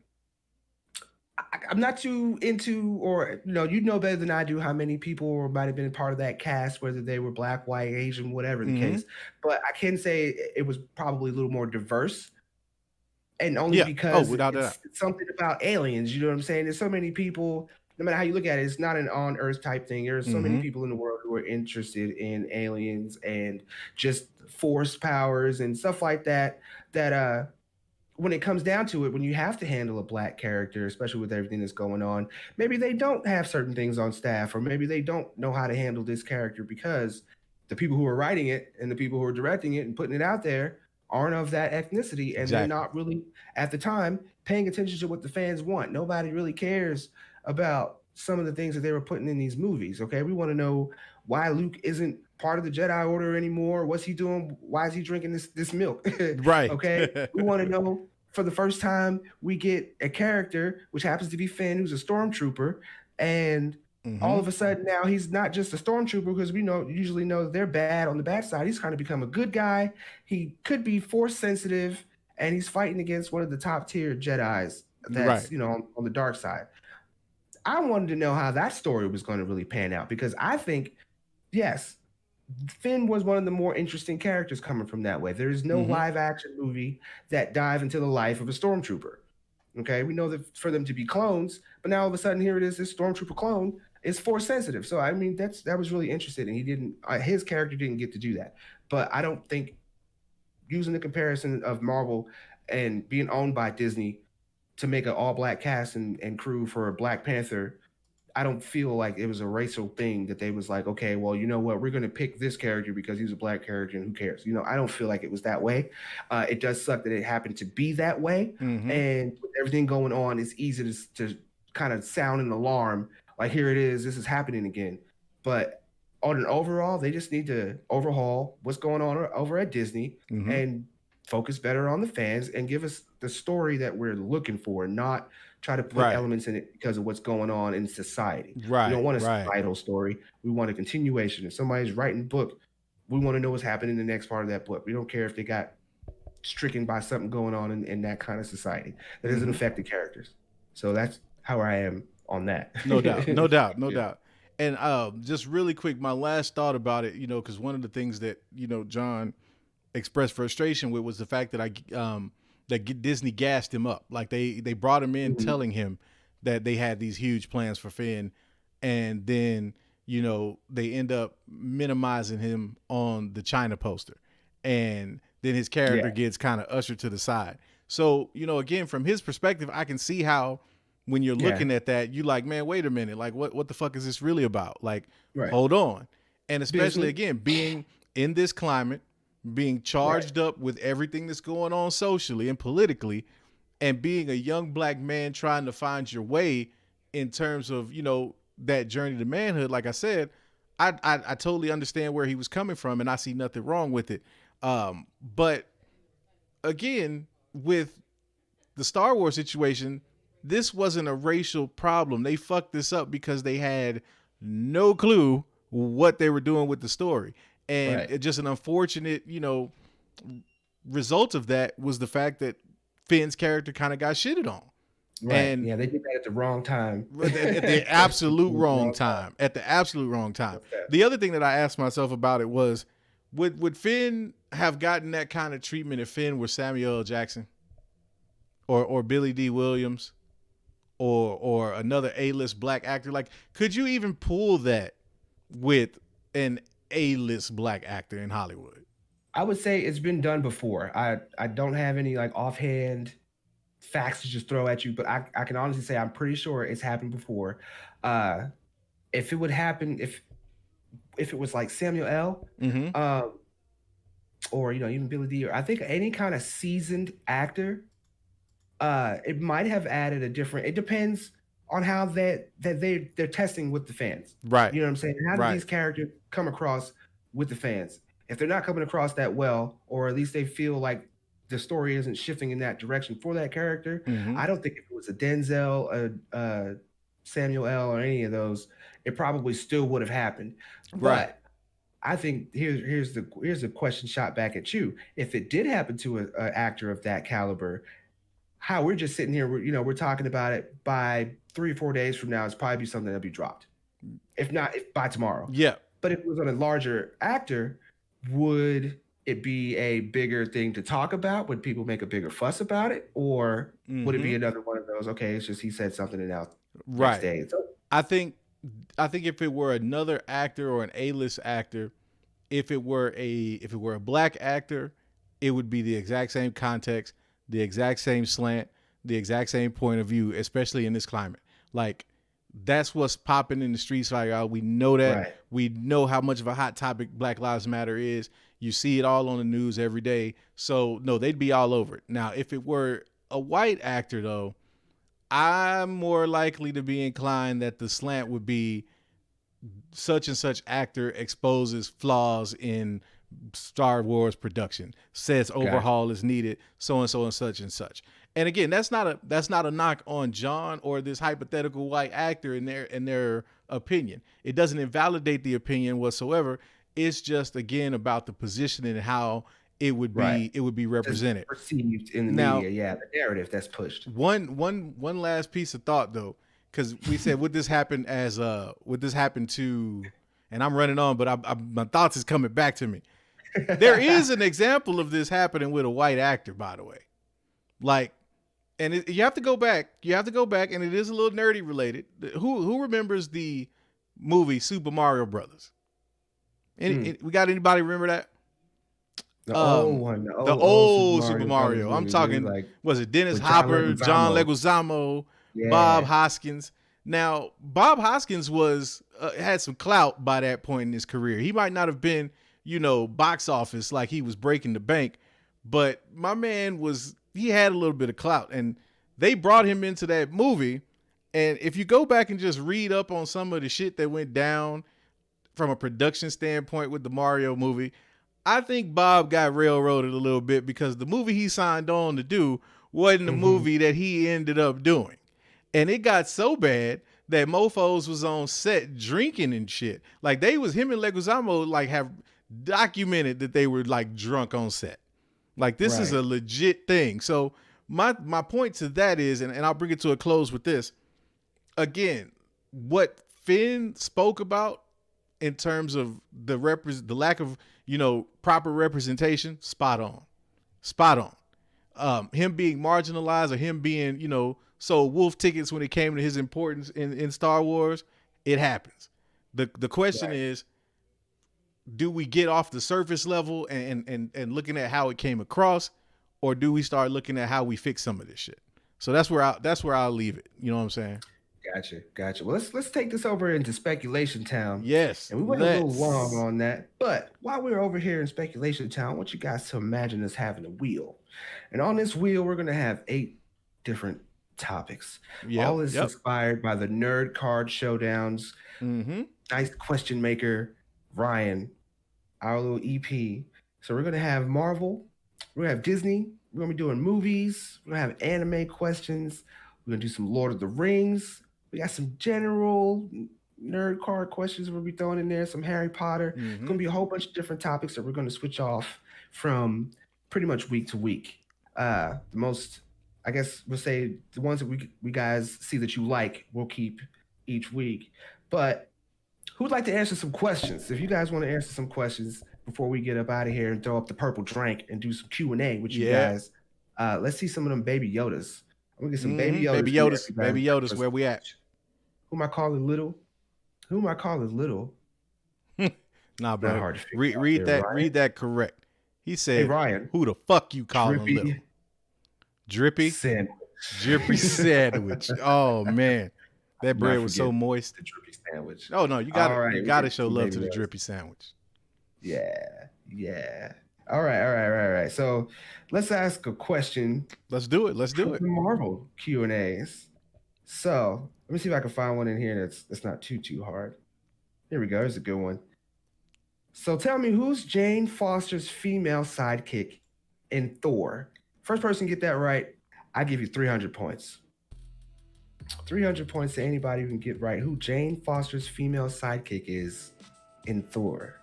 not too into, or you know better than I do how many people might have been part of that cast, whether they were Black, white, Asian, whatever the case. But I can say it was probably a little more diverse, and only because it's something about aliens. You know what I'm saying? There's so many people. No matter how you look at it, it's not an on-Earth type thing. There's so many people in the world who are interested in aliens and just force powers and stuff like that. That when it comes down to it, when you have to handle a Black character, especially with everything that's going on, maybe they don't have certain things on staff, or maybe they don't know how to handle this character because the people who are writing it and the people who are directing it and putting it out there aren't of that ethnicity, and they're not really, at the time, paying attention to what the fans want. Nobody really cares about some of the things that they were putting in these movies. Okay, we want to know why Luke isn't part of the Jedi Order anymore. What's he doing? Why is he drinking this milk? Right. Okay, we want to know. For the first time, we get a character which happens to be Finn, who's a stormtrooper, and all of a sudden now he's not just a stormtrooper, because we usually know they're bad on the bad side. He's kind of become a good guy. He could be force sensitive, and he's fighting against one of the top tier Jedis that's on the dark side. I wanted to know how that story was going to really pan out, because I think, yes, Finn was one of the more interesting characters coming from that way. There is no live action movie that dive into the life of a stormtrooper. Okay, we know that for them to be clones, but now all of a sudden here it is, this stormtrooper clone is force sensitive. So I mean, that was really interesting, and he didn't. His character didn't get to do that. But I don't think, using the comparison of Marvel and being owned by Disney to make an all Black cast and crew for a Black Panther, I don't feel like it was a racial thing that they was like, okay, well, you know what, we're going to pick this character because he's a Black character and who cares? I don't feel like it was that way. It does suck that it happened to be that way. And with everything going on, it's easy to kind of sound an alarm. Like, here it is, this is happening again. But on an overall, they just need to overhaul what's going on over at Disney and focus better on the fans and give us the story that we're looking for, not try to put elements in it because of what's going on in society. Right. We don't want a societal story. We want a continuation. If somebody's writing a book, we want to know what's happening in the next part of that book. We don't care if they got stricken by something going on in that kind of society. That doesn't affect the characters. So that's how I am on that. No doubt. No doubt. No doubt. And just really quick, my last thought about it, because one of the things that, John expressed frustration with was the fact that that Disney gassed him up. Like they brought him in telling him that they had these huge plans for Finn, and then they end up minimizing him on the China poster, and then his character gets kind of ushered to the side. So again, from his perspective, I can see how when you're looking at that, you like, man, wait a minute, like what the fuck is this really about? Like, hold on. And especially again, being in this climate, being charged up with everything that's going on socially and politically, and being a young Black man trying to find your way in terms of, that journey to manhood. Like I said, I totally understand where he was coming from, and I see nothing wrong with it. But again, with the Star Wars situation, this wasn't a racial problem. They fucked this up because they had no clue what they were doing with the story. And it just an unfortunate, result of that was the fact that Finn's character kind of got shitted on. Right. And yeah, they did that at the wrong time. At the absolute wrong time. At the absolute wrong time. The other thing that I asked myself about it was, would Finn have gotten that kind of treatment if Finn were Samuel L. Jackson or Billy D. Williams or another A-list black actor? Like, could you even pull that with an A-list black actor in Hollywood? I would say it's been done before. I don't have any like offhand facts to just throw at you, but I can honestly say I'm pretty sure it's happened before. If it would happen, if it was like Samuel L, or even Billy D, or I think any kind of seasoned actor, it might have added a different. It depends on how they're testing with the fans, right? You know what I'm saying? How do these characters come across with the fans? If they're not coming across that well, or at least they feel like the story isn't shifting in that direction for that character, I don't think if it was a Denzel, a Samuel L, or any of those, it probably still would have happened. Right. But I think here's the question shot back at you. If it did happen to an actor of that caliber, how we're just sitting here, we're talking about it, by 3 or 4 days from now, it's probably be something that'll be dropped. If by tomorrow. Yeah. But if it was on a larger actor, would it be a bigger thing to talk about? Would people make a bigger fuss about it? Or would it be another one of those, okay, it's just he said something and now next day. So, I think if it were another actor or an A-list actor, if it were a black actor, it would be the exact same context, the exact same slant, the exact same point of view, especially in this climate. Like, that's what's popping in the streets right now. We know that. Right. We know how much of a hot topic Black Lives Matter is. You see it all on the news every day. So, no, they'd be all over it. Now, if it were a white actor, though, I'm more likely to be inclined that the slant would be such and such actor exposes flaws in Star Wars production, says overhaul is needed, so and so and such and such. And again, that's not a knock on John or this hypothetical white actor in their opinion. It doesn't invalidate the opinion whatsoever. It's just, again, about the positioning and how it would be represented, it's perceived in the media. Yeah, the narrative that's pushed. One last piece of thought though, because we said would this happen to, and I'm running on, but my thoughts is coming back to me. There is an example of this happening with a white actor, by the way. Like, and you have to go back, and it is a little nerdy related. Who remembers the movie Super Mario Brothers? We got anybody remember that? The old one. The old Super Mario. I'm talking, like, was it Dennis Hopper, John Leguizamo, Bob Hoskins? Now, Bob Hoskins had some clout by that point in his career. He might not have been, box office like he was breaking the bank, but my man he had a little bit of clout, and they brought him into that movie. And if you go back and just read up on some of the shit that went down from a production standpoint with the Mario movie, I think Bob got railroaded a little bit because the movie he signed on to do wasn't the movie that he ended up doing. And it got so bad that mofos was on set drinking and shit. Like, him and Leguizamo like have documented that they were like drunk on set. Like, this is a legit thing. So my point to that is, and I'll bring it to a close with this. Again, what Finn spoke about in terms of the lack of, proper representation, spot on. Him being marginalized, or him being, sold wolf tickets when it came to his importance in Star Wars, it happens. The question is, do we get off the surface level and looking at how it came across, or do we start looking at how we fix some of this shit? So that's where I'll leave it. You know what I'm saying? Gotcha. Well, let's take this over into Speculation Town. Yes. And we went a little long on that, but while we're over here in Speculation Town, I want you guys to imagine us having a wheel. And on this wheel, we're going to have 8 different topics. All is inspired by the Nerd Card Showdowns. nice question maker, Ryan, our little EP. So we're gonna have Marvel, we're gonna have Disney, we're gonna be doing movies, we're gonna have anime questions, we're gonna do some Lord of the Rings. We got some general nerd card questions we'll be throwing in there, some Harry Potter. It's gonna be a whole bunch of different topics that we're gonna switch off from pretty much week to week. The most, I guess we'll say the ones that we guys see that you like, we'll keep each week. But who'd like to answer some questions? If you guys want to answer some questions before we get up out of here and throw up the purple drink and do some Q&A with you guys, let's see some of them Baby Yodas. I'm gonna get some Baby Yodas. Baby Yodas, where we at? Who am I calling little? Who am I calling little? Nah, bro. Read that correct. He said, "Hey Ryan, who the fuck you calling little?" Drippy sandwich. Drippy sandwich. Oh man, that bread was so moist. The drippy sandwich. Oh no, you gotta show love to the drippy sandwich. Yeah. All right. So let's ask a question. Let's do it. The Marvel Q&As. So let me see if I can find one in here that's not too hard. Here we go. Here's a good one. So tell me, who's Jane Foster's female sidekick in Thor? First person to get that right, I give you 300 points. 300 points to anybody who can get right who Jane Foster's female sidekick is in Thor.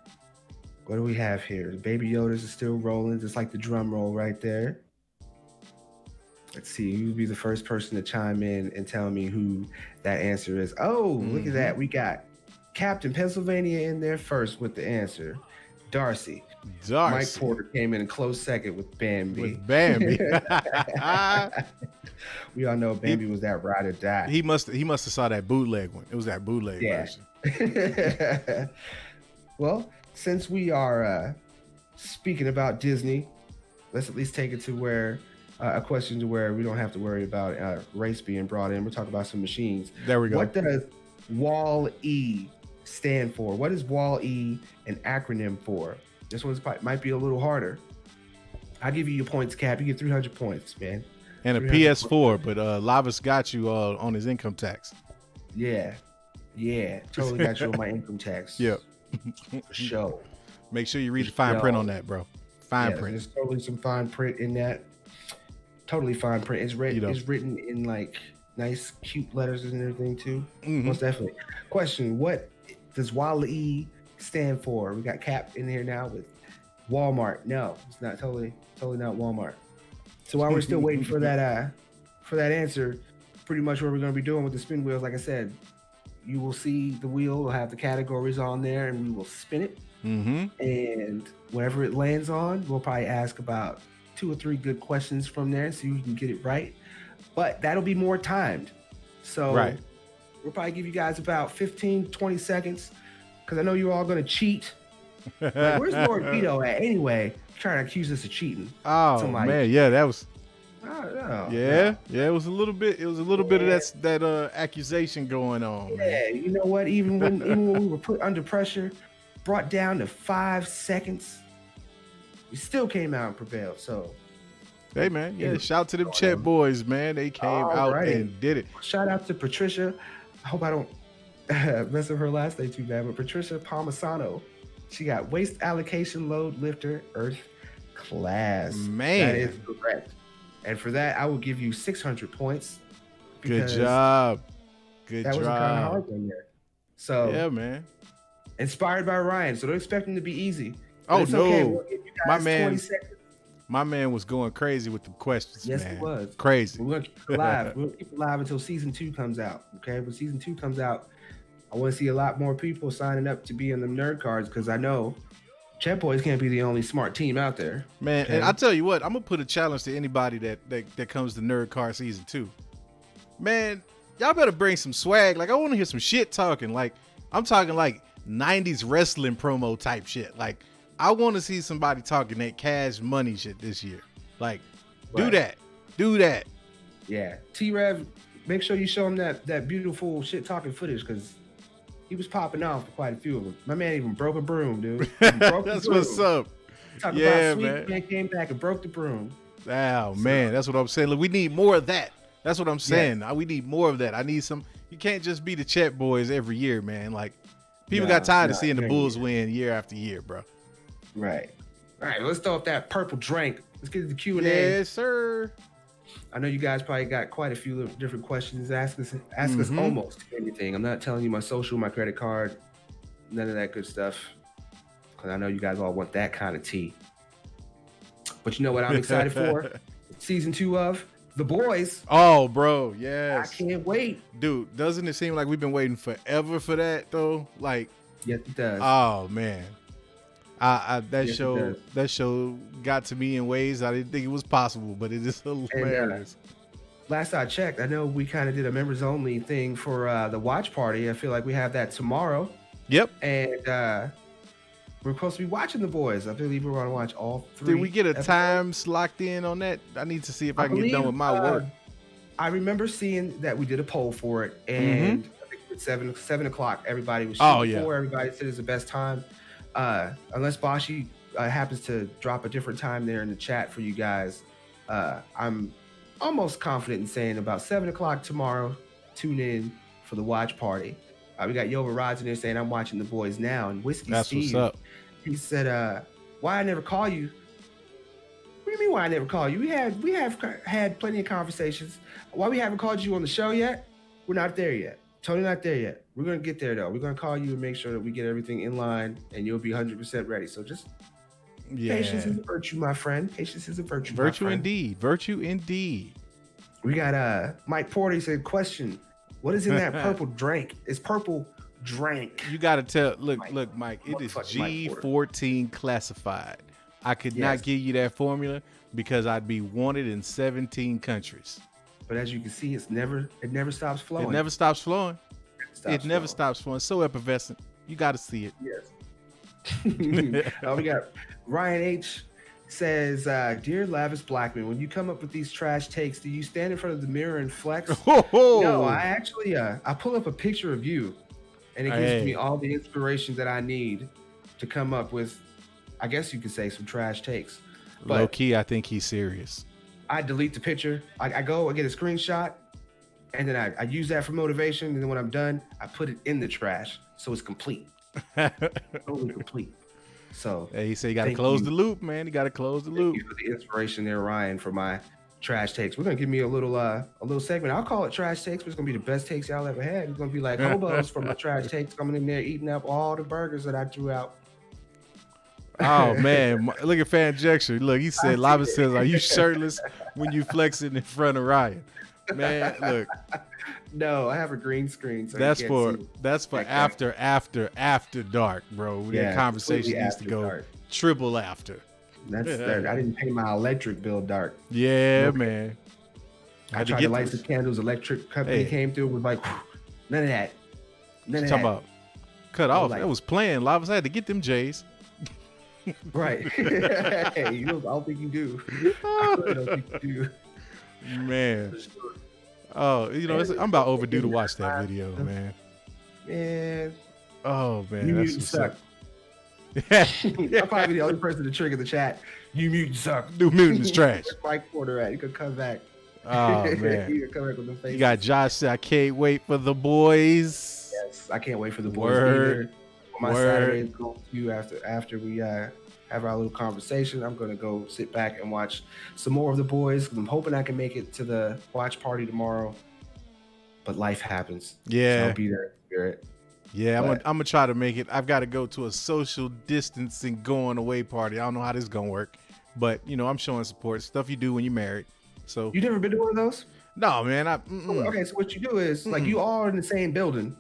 What do we have here? The Baby Yodas is still rolling, just like the drum roll right there. Let's see, who'll be the first person to chime in and tell me who that answer is. Oh, look at that. We got Captain Pennsylvania in there first with the answer. Darcy. Mike Porter came in a close second with Bambi. We all know Bambi was that ride or die. He must have saw that bootleg one. It was that bootleg version. Well, since we are speaking about Disney, let's at least take it to where a question to where we don't have to worry about race being brought in. We're talking about some machines. There we go. What does WALL-E stand for? What is WALL-E an acronym for? This one might be a little harder. I'll give you your points, Cap. You get 300 points, man. And a PS4, but Lavis got you on his income tax. Yeah. Totally got you on my income tax. Yep. For sure. Make sure you read the fine print on that, bro. Fine print. There's totally some fine print in that. Totally fine print. It's written in like nice, cute letters and everything too. Most definitely. Question: what does WALL-E stand for? We got Cap in here now with Walmart. No, it's not totally not Walmart. So while we're still waiting for that answer, pretty much what we're going to be doing with the spin wheels, like I said, you will see the wheel will have the categories on there, and we will spin it. And whatever it lands on, we'll probably ask about 2 or 3 good questions from there, so you can get it right. But that'll be more timed. So we'll probably give you guys about 15, 20 seconds, because I know you're all going to cheat. Like, where's Lord Vito at anyway? Trying to accuse us of cheating. Oh man, yeah, that was. I don't know. Yeah, it was a little bit. It was a little bit of that accusation going on. Yeah, man. You know what? Even when we were put under pressure, brought down to 5 seconds, we still came out and prevailed. So, hey man, shout to them Chet boys, man. They came out and did it. Shout out to Patricia. I hope I don't mess up her last name too bad, but Patricia Palmisano. She got waste allocation load lifter Earth class. Man, that is correct. And for that, I will give you 600 points. Good job. That was a kind of hard one there. So yeah, man. Inspired by Ryan, so don't expect him to be easy. Oh no, okay. We'll give you guys my man was going crazy with the questions. Yes, man. He was crazy. We're gonna keep it live. We'll keep it live until season 2 comes out. Okay, when season 2 comes out, I want to see a lot more people signing up to be on the nerd cards, because I know Chet Boys can't be the only smart team out there. Man, okay? And I tell you what, I'm gonna put a challenge to anybody that comes to Nerd Card season 2. Man, y'all better bring some swag. Like, I want to hear some shit talking. Like, I'm talking like 90s wrestling promo type shit. Like, I want to see somebody talking that Cash Money shit this year. Like, do that. Yeah, T-Rev, make sure you show him that beautiful shit talking footage, because he was popping off for quite a few of them. My man even broke a broom, dude. That's what's up. Talking about Sweet Man came back and broke the broom. Oh, man, that's what I'm saying. Look, we need more of that. That's what I'm saying. We need more of that. I need some. You can't just be the Chet Boys every year, man. Like, People got tired of seeing the Bulls win year after year, bro. Right. All right, let's throw up that purple drink. Let's get to the Q&A. Yes, sir. I know you guys probably got quite a few different questions. Ask us almost anything. I'm not telling you my social, my credit card, none of that good stuff. Because I know you guys all want that kind of tea. But you know what I'm excited for? Season 2 of The Boys. Oh, bro, yes. I can't wait. Dude, doesn't it seem like we've been waiting forever for that, though? Like, yes, it does. Oh, man. That show got to me in ways I didn't think it was possible, but it is hilarious. And, last I checked, I know we kind of did a members only thing for the watch party. I feel like we have that tomorrow. Yep. And we're supposed to be watching The Boys. I believe we're going to watch all 3. Did we get a episodes. time locked in on that? I need to see if I can get done with my work. I remember seeing that we did a poll for it, and I think at 7 o'clock, everybody was shooting for. Everybody said it's the best time. Unless Bashi happens to drop a different time there in the chat for you guys, I'm almost confident in saying about 7 o'clock tomorrow, tune in for the watch party. We got Yoba Rods in there saying I'm watching The Boys now, and Whiskey That's Steve, what's up. He said, why I never call you? What do you mean why I never call you? We have had plenty of conversations. Why we haven't called you on the show yet? We're not there yet. Tony not there yet. We're going to get there, though. We're going to call you and make sure that we get everything in line, and you'll be 100% ready. So just patience is a virtue, my friend. Patience is a virtue, Virtue indeed. Virtue indeed. We got Mike Porter. He said, question, what is in that purple drink? It's purple drink. You got to tell. Look, Mike, it is G14 classified. I could not give you that formula because I'd be wanted in 17 countries. But as you can see, it never stops flowing. It never stops flowing. It never stops flowing. So effervescent. You got to see it. Yes. We got Ryan H. says, Dear Lavish Blackman, when you come up with these trash takes, do you stand in front of the mirror and flex? No, I actually, I pull up a picture of you, and it gives me all the inspiration that I need to come up with, I guess you could say, some trash takes. But low key, I think he's serious. I delete the picture. I get a screenshot, and then I use that for motivation. And then when I'm done, I put it in the trash, so it's complete, totally complete. So he said you got to close the loop, man. You got to close the loop. Thank you for the inspiration there, Ryan, for my trash takes. We're gonna give me a little segment. I'll call it trash takes, but it's gonna be the best takes y'all ever had. It's gonna be like hobos from my trash takes coming in there eating up all the burgers that I threw out. Oh man, look at Fan Jexter. Look, he said, Lava says, are you shirtless when you flexing in front of Ryan? Man, look. No, I have a green screen. So that's for after dark, bro. The conversation needs to go triple after. I didn't pay my electric bill dark. Yeah, man. I tried to light the candles. Electric company came through with like, none of that. None of that. About cut off. That was playing. Lava. I had to get them J's. Right. Hey, I don't think you do. I don't think you do. Man. Oh, I'm about overdue to watch that video, man. Man. Oh, man. You mutants suck. I'm probably the only person to trigger the chat. You mutants suck. New mutant is trash. Where's Mike Porter at? He could come back. Oh, man. He could come back with the face. You got Josh said, I can't wait for The Boys. Yes, I can't wait for The Boys either. My Saturday is going to after we have our little conversation. I'm going to go sit back and watch some more of The Boys. I'm hoping I can make it to the watch party tomorrow, but life happens. Yeah, so I'll be there in spirit. Yeah, I'm gonna try to make it. I've got to go to a social distancing going away party. I don't know how this is gonna work, but I'm showing support. Stuff you do when you're married. So you never been to one of those? No, man. Okay, so what you do is like you all are in the same building,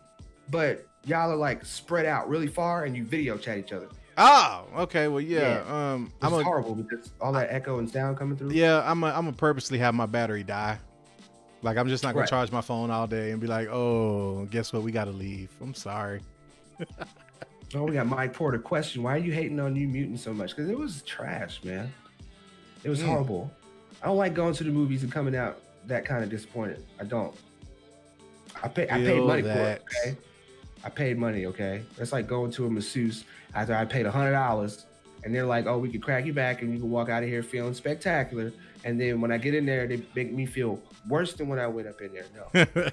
but y'all are like spread out really far, and you video chat each other. Oh, okay. Well, yeah. It's horrible because all that echo and sound coming through. Yeah, I'm gonna purposely have my battery die. Like I'm just not gonna charge my phone all day and be like, oh, guess what? We gotta leave. I'm sorry. Oh, we got Mike Porter. Question: why are you hating on New Mutant so much? Because it was trash, man. It was horrible. I don't like going to the movies and coming out that kind of disappointed. I don't. I paid money for it. Okay. I paid money. Okay. That's like going to a masseuse after I paid $100, and they're like, "Oh, we can crack you back, and you can walk out of here feeling spectacular." And then when I get in there, they make me feel worse than when I went up in there. No.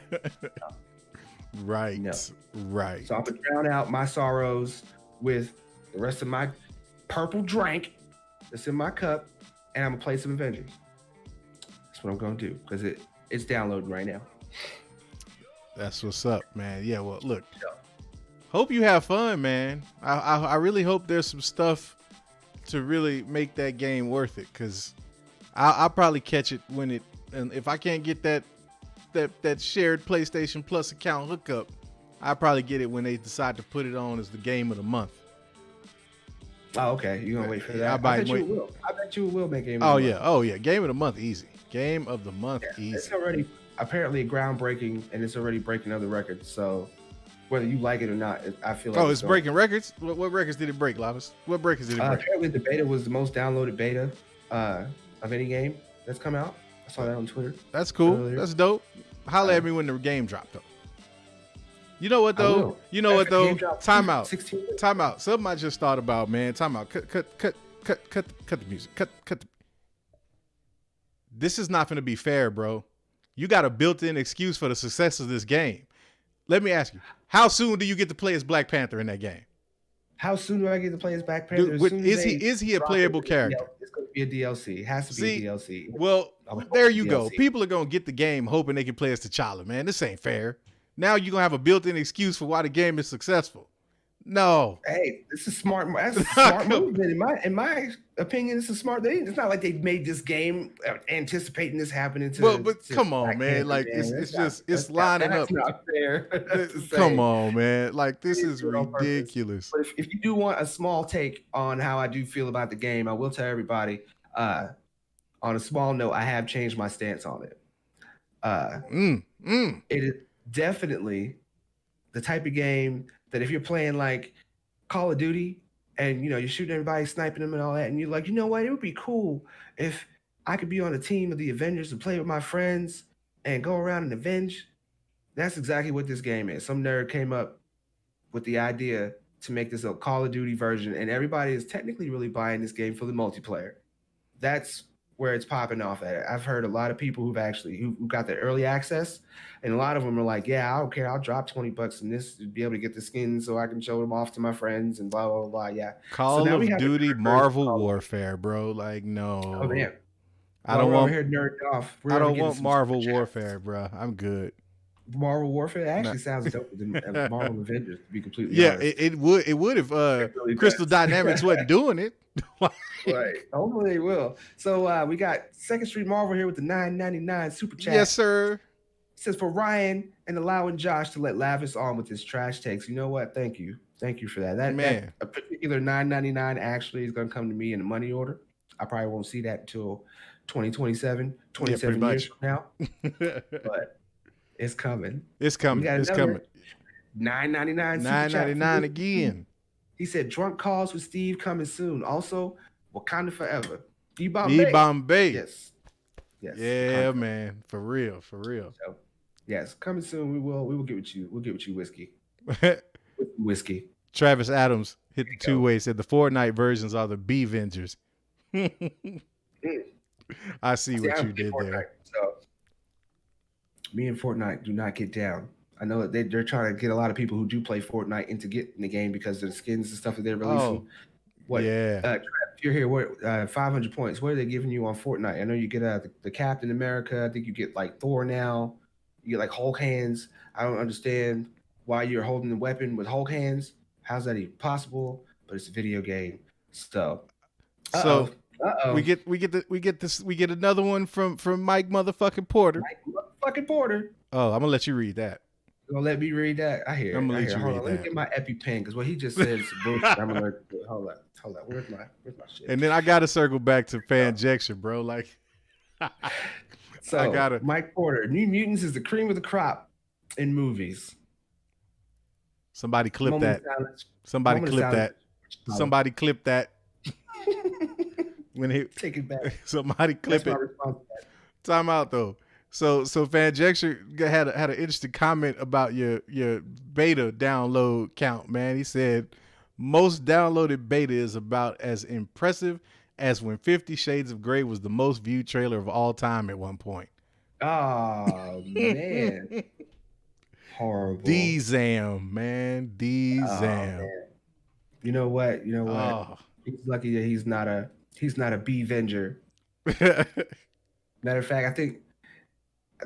Right. No. Right. So I'm gonna drown out my sorrows with the rest of my purple drink that's in my cup, and I'm gonna play some Avengers. That's what I'm gonna do because it's downloading right now. That's what's up, man. Yeah. Well, look. Hope you have fun, man. I really hope there's some stuff to really make that game worth it, because I'll probably catch it when it, and if I can't get that shared PlayStation Plus account hookup, I'll probably get it when they decide to put it on as the game of the month. Oh, okay. You're gonna wait for that. I bet you it will make game of the month. Oh yeah. Game of the month easy. Game of the month easy. It's already apparently groundbreaking, and it's already breaking other records. So whether you like it or not, I feel like it's breaking records. What records did it break, Lavis? What records did it break? Apparently, the beta was the most downloaded beta of any game that's come out. I saw that on Twitter. That's cool. Earlier. That's dope. Holla at me when the game dropped, though. You know what though? Time out. Something I just thought about, man. Time out. Cut the music. Cut. This is not going to be fair, bro. You got a built-in excuse for the success of this game. Let me ask you, how soon do you get to play as Black Panther in that game? How soon do I get to play as Black Panther? Is he a playable character? It's going to be a DLC. It has to be a DLC. Well, there you go. People are going to get the game hoping they can play as T'Challa, man. This ain't fair. Now you're going to have a built-in excuse for why the game is successful. No. Hey, this is smart. That's a smart movement. In my opinion, it's a smart thing. It's not like they made this game anticipating this happening to. But come on, man. Like it's lining up. That's not fair. Come on, man. Like this is ridiculous. But if you do want a small take on how I do feel about the game, I will tell everybody. On a small note, I have changed my stance on it. It is definitely the type of game that if you're playing like Call of Duty and you're shooting everybody, sniping them and all that, and you're like, you know what, it would be cool if I could be on a team of the Avengers and play with my friends and go around and avenge. That's exactly what this game is. Some nerd came up with the idea to make this a Call of Duty version, and everybody is technically really buying this game for the multiplayer. That's where it's popping off at. I've heard a lot of people who got the early access, and a lot of them are like, yeah, I don't care. I'll drop $20 in this to be able to get the skins so I can show them off to my friends and blah, blah, blah. Yeah. Call of Duty Marvel Warfare, bro. Like, no. Oh, man. I don't want Marvel Warfare, bro. I'm good. Marvel Warfare actually sounds dope than Marvel Avengers, to be completely honest. It would if really Crystal Dynamics wasn't doing it. Right. Hopefully they will. So we got Second Street Marvel here with the $9.99 super chat. Yes, sir. It says for Ryan and allowing Josh to let Lavis on with his trash takes. You know what? Thank you for that. That a particular $9.99 actually is going to come to me in a money order. I probably won't see that until 27 years from now. But it's coming. It's coming. It's coming. $9.99. $9.99 again. He said, drunk calls with Steve coming soon. Also, Wakanda Forever. E-Bombay. Yes. Yeah, man. For real. So, yes, coming soon. We will get with you. We'll get with you whiskey. Whiskey. Travis Adams hit the two-way, said the Fortnite versions are the B-Vengers. I see what you did Fortnite, there. So, me and Fortnite do not get down. I know that they're trying to get a lot of people who do play Fortnite into getting the game because of the skins and stuff that they're releasing. You're here. What 500 points? What are they giving you on Fortnite? I know you get the Captain America. I think you get like Thor now. You get like Hulk hands. I don't understand why you're holding the weapon with Hulk hands. How's that even possible? But it's a video game. So we get another one from Mike motherfucking Porter. Oh, I'm gonna let you read that. Gonna let me read that? I hear. I'm gonna let you read that. Let me get my EpiPen because what he just said is bullshit. I'm gonna hold up. Where's my shit? And then I gotta circle back to Fanjection, bro. Like, so Mike Porter, New Mutants is the cream of the crop in movies. Somebody clip that. Somebody clip that. Somebody clip that. When he take it back. Somebody clip it. Time out though. So Fanjection had an interesting comment about your beta download count, man. He said most downloaded beta is about as impressive as when 50 Shades of Grey was the most viewed trailer of all time at one point. Oh man. Horrible. D-Zam, man. D-Zam. Man. You know what? Oh. He's lucky that he's not a B-Venger. Matter of fact, I think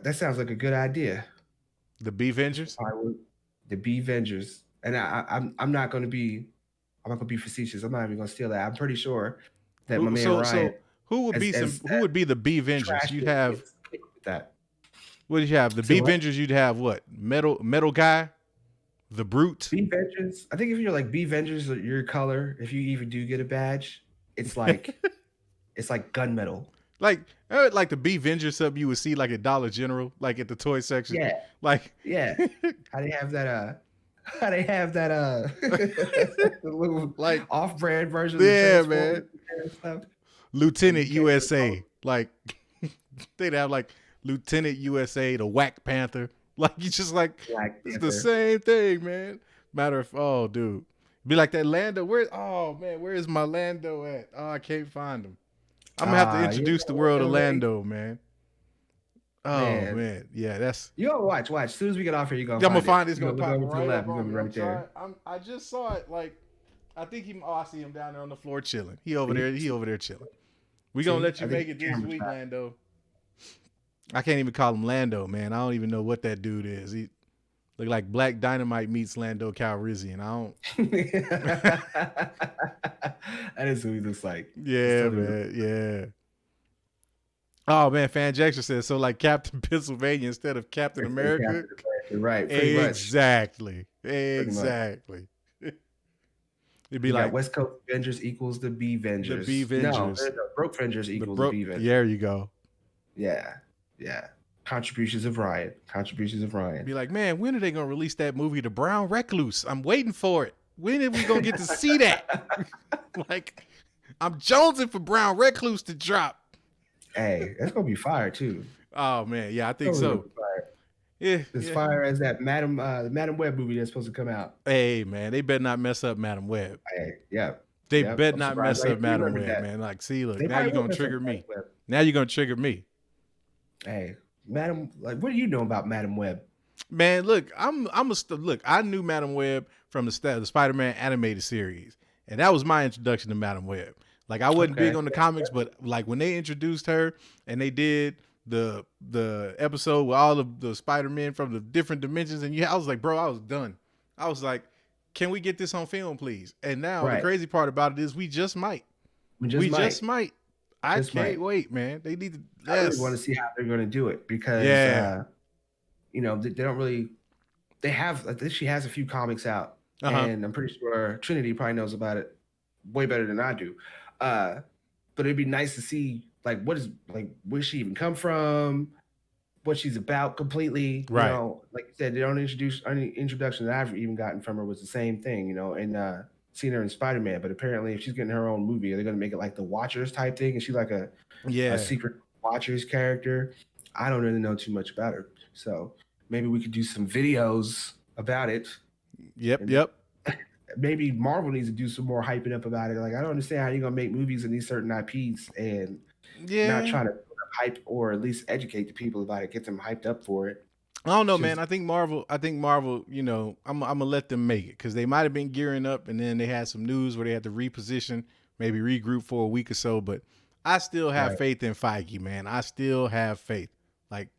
that sounds like a good idea. The B-Vengers? The B-Vengers. And I'm not gonna be facetious. I'm not even gonna steal that. I'm pretty sure that my man Ryan. So who would be the B-Vengers? You'd have that. What do you have? The B-Vengers, you'd have what? Metal guy? The Brute? B-Vengers. I think if you're like B-Vengers, your color, if you even do get a badge, it's like it's like gunmetal. Like the B-Vengers something you would see like at Dollar General, like at the toy section. Yeah. Like How they have that little like off-brand version. Yeah, man. Stuff. Lieutenant USA. Like they'd have like Lieutenant USA, the Whack Panther. Like you just like it's the same thing, man. Dude. Be like that Lando. Where is my Lando at? Oh, I can't find him. I'm gonna have to introduce the world of Lando, man. Oh man. Yeah, that's you gotta watch. As soon as we get off here, you're gonna find it's gonna pop right up. You're gonna be right there. I just saw it. Like I think I see him down there on the floor chilling. He over there chilling. We gonna let you make it this week, Lando. I can't even call him Lando, man. I don't even know what that dude is. He look like Black Dynamite meets Lando Calrissian. I don't. That is who he looks like. Yeah, man. Yeah. Oh man, Fan Jackson says so. Like Captain Pennsylvania instead of Captain America. Right. Exactly. It'd be like West Coast Avengers equals the B-Vengers. The B-Vengers. No, Broke Vengers equals the B-Vengers. There you go. Yeah. Contributions of Ryan. Be like, man, when are they gonna release that movie, The Brown Recluse? I'm waiting for it. When are we gonna get to see that? Like, I'm jonesing for Brown Recluse to drop. Hey, that's gonna be fire too. Oh man, yeah, I think so. Yeah, as fire as that Madam Web movie that's supposed to come out. Hey man, they better not mess up Madam Web. They better not mess up Madam Web, man. Like, see, look, now you're gonna trigger me. Now you're gonna trigger me. Hey, Madam, like, what do you know about Madam Web? Man, look, look. I knew Madam Web from the Spider-Man animated series, and that was my introduction to Madam Web. Like, I wasn't big on the comics, but like when they introduced her and they did the episode with all of the Spider-Men from the different dimensions, and I was like, bro, I was done. I was like, can we get this on film, please? And now the crazy part about it is we just might. We just might. I can't wait, man. They need to. I really want to see how they're going to do it because, they don't really. They have. I think she has a few comics out, and I'm pretty sure Trinity probably knows about it way better than I do. But it'd be nice to see where she even come from, what she's about completely. Right. You know, like you said, the only introduction that I've even gotten from her was the same thing. You know, and seen her in Spider-Man, but apparently if she's getting her own movie, they're going to make it like the Watchers type thing. And she's like a secret Watchers character. I don't really know too much about her. So maybe we could do some videos about it. Yep. Maybe Marvel needs to do some more hyping up about it. Like, I don't understand how you're going to make movies in these certain IPs and not try to hype or at least educate the people about it, get them hyped up for it. I don't know, man. I think Marvel, you know, I'm gonna let them make it because they might have been gearing up and then they had some news where they had to reposition, maybe regroup for a week or so. But I still have faith in Feige, man. I still have faith. Like,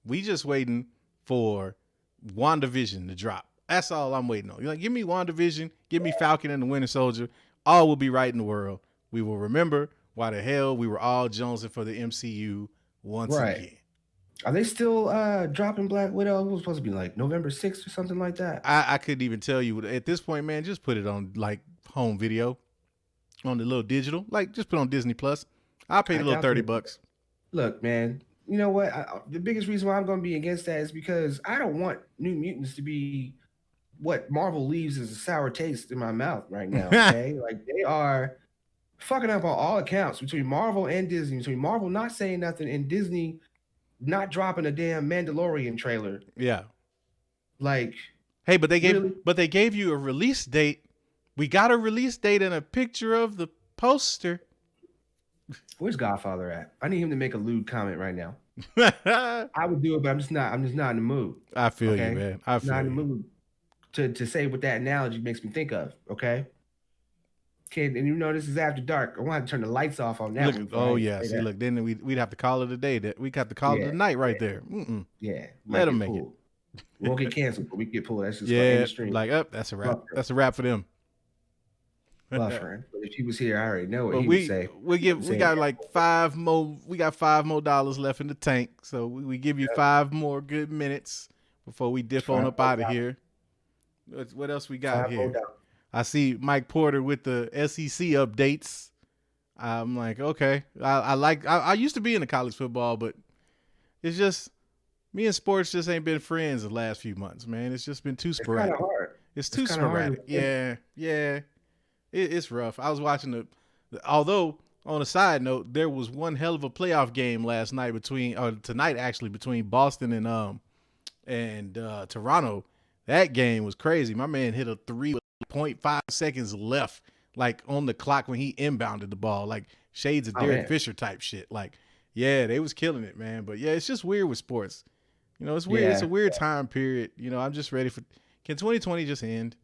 we just waiting for WandaVision to drop. That's all I'm waiting on. You're like, give me WandaVision, give me Falcon and the Winter Soldier. All will be right in the world. We will remember why the hell we were all jonesing for the MCU once again. Are they still dropping Black Widow? It was supposed to be like November 6th or something like that. I couldn't even tell you. At this point, man, just put it on like home video on the little digital. Like, just put on Disney Plus. I'll pay the little $30. Look, man, you know what? The biggest reason why I'm going to be against that is because I don't want New Mutants to be what Marvel leaves as a sour taste in my mouth right now. Okay, like they are fucking up on all accounts between Marvel and Disney. Between Marvel not saying nothing and Disney not dropping a damn Mandalorian trailer. Yeah. Like, hey, but they gave you a release date. We got a release date and a picture of the poster. Where's Godfather at? I need him to make a lewd comment right now. I would do it, but I'm just not in the mood. I feel you, man. I feel not in the you. mood to say what that analogy makes me think of. Okay. Kid, and you know this is after dark. I want to turn the lights off on that one. Oh yeah, see, look, then we'd have to call it a day. That we got to call it a night right there. Mm-mm. Yeah, let them make it. We won't get canceled, but we get pulled. That's just like up. That's a wrap. That's a wrap for them. Buffering. But if he was here, I already know what he would say. We got like $5 more. We got $5 more left in the tank, so we give you 5 more good minutes before we dip on up out of here. What else we got here? I see Mike Porter with the SEC updates. I'm like, okay. I used to be into college football, but it's just me and sports just ain't been friends the last few months, man. It's just been too sporadic. It's kind of hard. It's too sporadic. Yeah. It's rough. I was watching although on a side note, there was one hell of a playoff game last night tonight between Boston and Toronto. That game was crazy. My man hit a 3.5 seconds left, like on the clock when he inbounded the ball, like shades of Derek Fisher type shit. Like, yeah, they was killing it, man. But yeah, it's just weird with sports. You know, it's weird. It's a weird time period. You know, I'm just ready for. Can 2020 just end?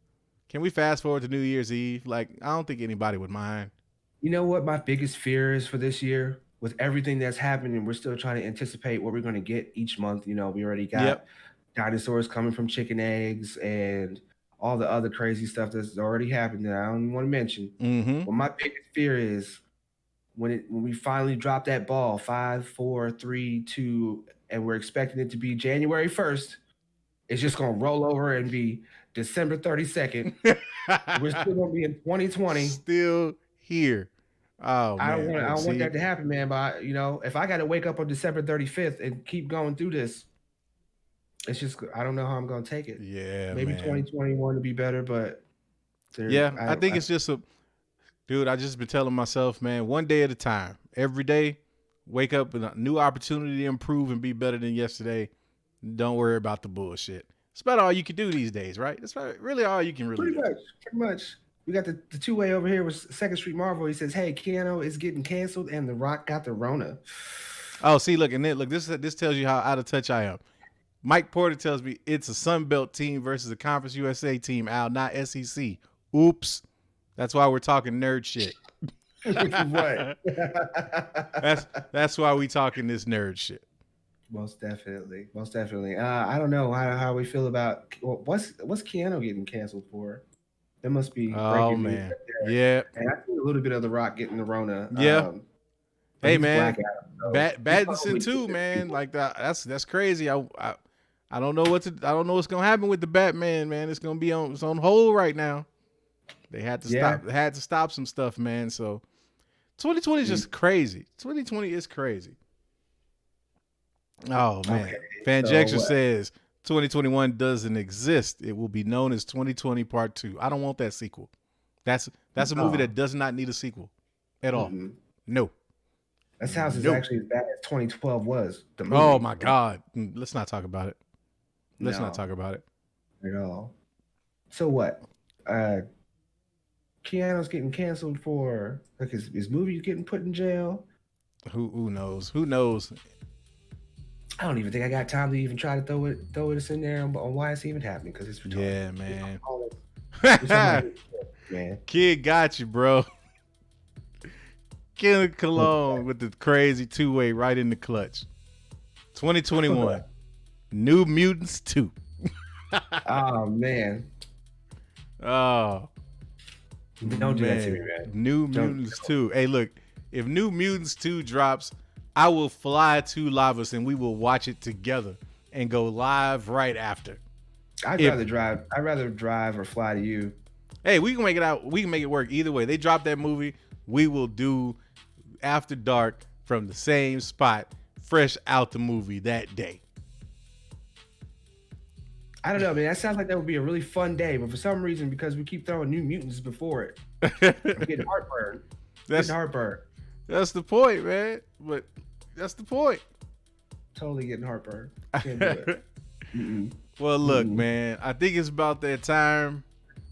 Can we fast forward to New Year's Eve? Like, I don't think anybody would mind. You know what my biggest fear is for this year? With everything that's happening, we're still trying to anticipate what we're going to get each month. You know, we already got dinosaurs coming from chicken eggs and all the other crazy stuff that's already happened that I don't even want to mention. Mm-hmm. But my biggest fear is when we finally drop that ball, 5, 4, 3, 2, and we're expecting it to be January 1st, it's just going to roll over and be December 32nd. We're still going to be in 2020. Still here. Oh, man. I don't want that to happen, man. But, you know, if I got to wake up on December 35th and keep going through this, it's just, I don't know how I'm going to take it. Yeah, maybe 2021 to be better, but. I think it's just dude, I just been telling myself, man, one day at a time. Every day, wake up with a new opportunity to improve and be better than yesterday. Don't worry about the bullshit. It's about all you can do these days, right? That's really all you can really do. Pretty much. We got the two-way over here with 2nd Street Marvel. He says, hey, Keanu is getting canceled and The Rock got the Rona. Oh, see, look, and then look, this tells you how out of touch I am. Mike Porter tells me it's a Sun Belt team versus a Conference USA team, Al, not SEC. Oops. That's why we're talking nerd shit. Right. That's why we talking this nerd shit. Most definitely. I don't know how we feel about what's Keanu getting canceled for. There must be. Oh man, yeah. And I see a little bit of The Rock getting the Rona. Yeah. Hey man, Battinson too, man. Like that's crazy. I don't know what's gonna happen with the Batman, man. It's on hold right now. They had to stop some stuff, man. So 2020 is just crazy. 2020 is crazy. Oh man. Okay. Fanjection says 2021 doesn't exist. It will be known as 2020 Part 2. I don't want that sequel. That's a movie that does not need a sequel at all. No. That sounds actually as bad as 2012 was. The movie. Oh my God. Let's not talk about it. Let's not talk about it. At all. So what? Keanu's getting canceled for his movie getting put in jail. Who knows? Who knows? I don't even think I got time to even try to throw it in there on why it's even happening, because it's retarded. Yeah, man. Man. Kid got you, bro. Kenneth Cologne with the crazy 2-way right in the clutch. 2021. New Mutants 2. Oh man. Oh. Don't do that to me, man. New Mutants 2. Hey, look, if New Mutants 2 drops, I will fly to Lavas and we will watch it together and go live right after. I'd rather drive or fly to you. Hey, we can make it out. We can make it work either way. They drop that movie, we will do After Dark from the same spot, fresh out the movie that day. I don't know, man. That sounds like that would be a really fun day, but for some reason, because we keep throwing New Mutants before it, I'm getting heartburn. That's the point, man. But that's the point. Totally getting heartburn. Can't do it. Well, look, man, I think it's about that time.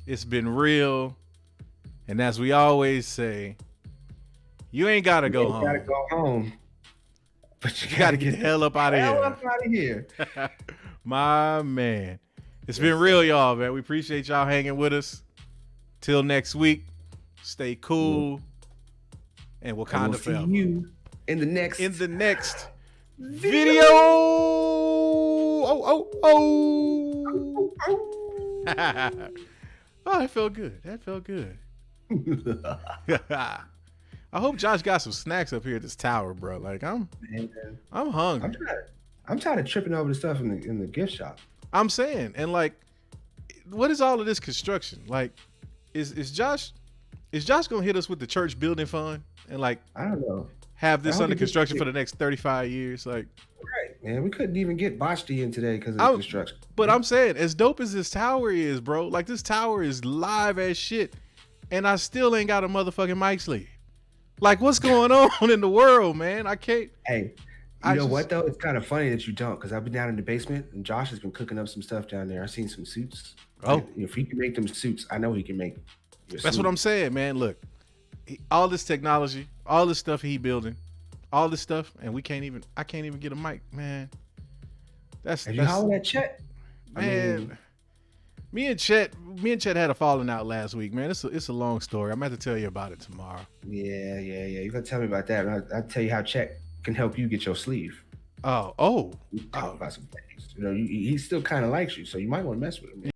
It's been real. And as we always say, You ain't gotta go You home. gotta go home. But You gotta get the hell up out of here. Hell up out of here. My man. It's been real, y'all, man. We appreciate y'all hanging with us. Till next week. Stay cool. And Wakanda forever. See you in the next video. Oh. Oh, that felt good. I hope Josh got some snacks up here at this tower, bro. Like I'm hungry. I'm tired of tripping over the stuff in the gift shop. I'm saying, and like, what is all of this construction? Like, is Josh gonna hit us with the church building fund and like, I don't know, have this under construction for the next 35 years? Like, right, man, we couldn't even get Bashti in today because of the construction. But I'm saying, as dope as this tower is, bro, like this tower is live as shit, and I still ain't got a motherfucking mic sleeve. Like, what's going on in the world, man? I can't. Hey, you know what though? It's kind of funny that you don't, because I've been down in the basement and Josh has been cooking up some stuff down there. I've seen some suits. Oh, if he can make them suits, I know he can make. That's what I'm saying, man. Look, all this technology, all this stuff he building, all this stuff, and I can't even get a mic, man. Have you hollered at Chet? Man, me and Chet had a falling out last week, man. It's a long story. I'm gonna have to tell you about it tomorrow. Yeah. You gotta tell me about that. I'll tell you how Chet can help you get your sleeve. Oh. Talk about some things. You know, he still kind of likes you, so you might want to mess with him.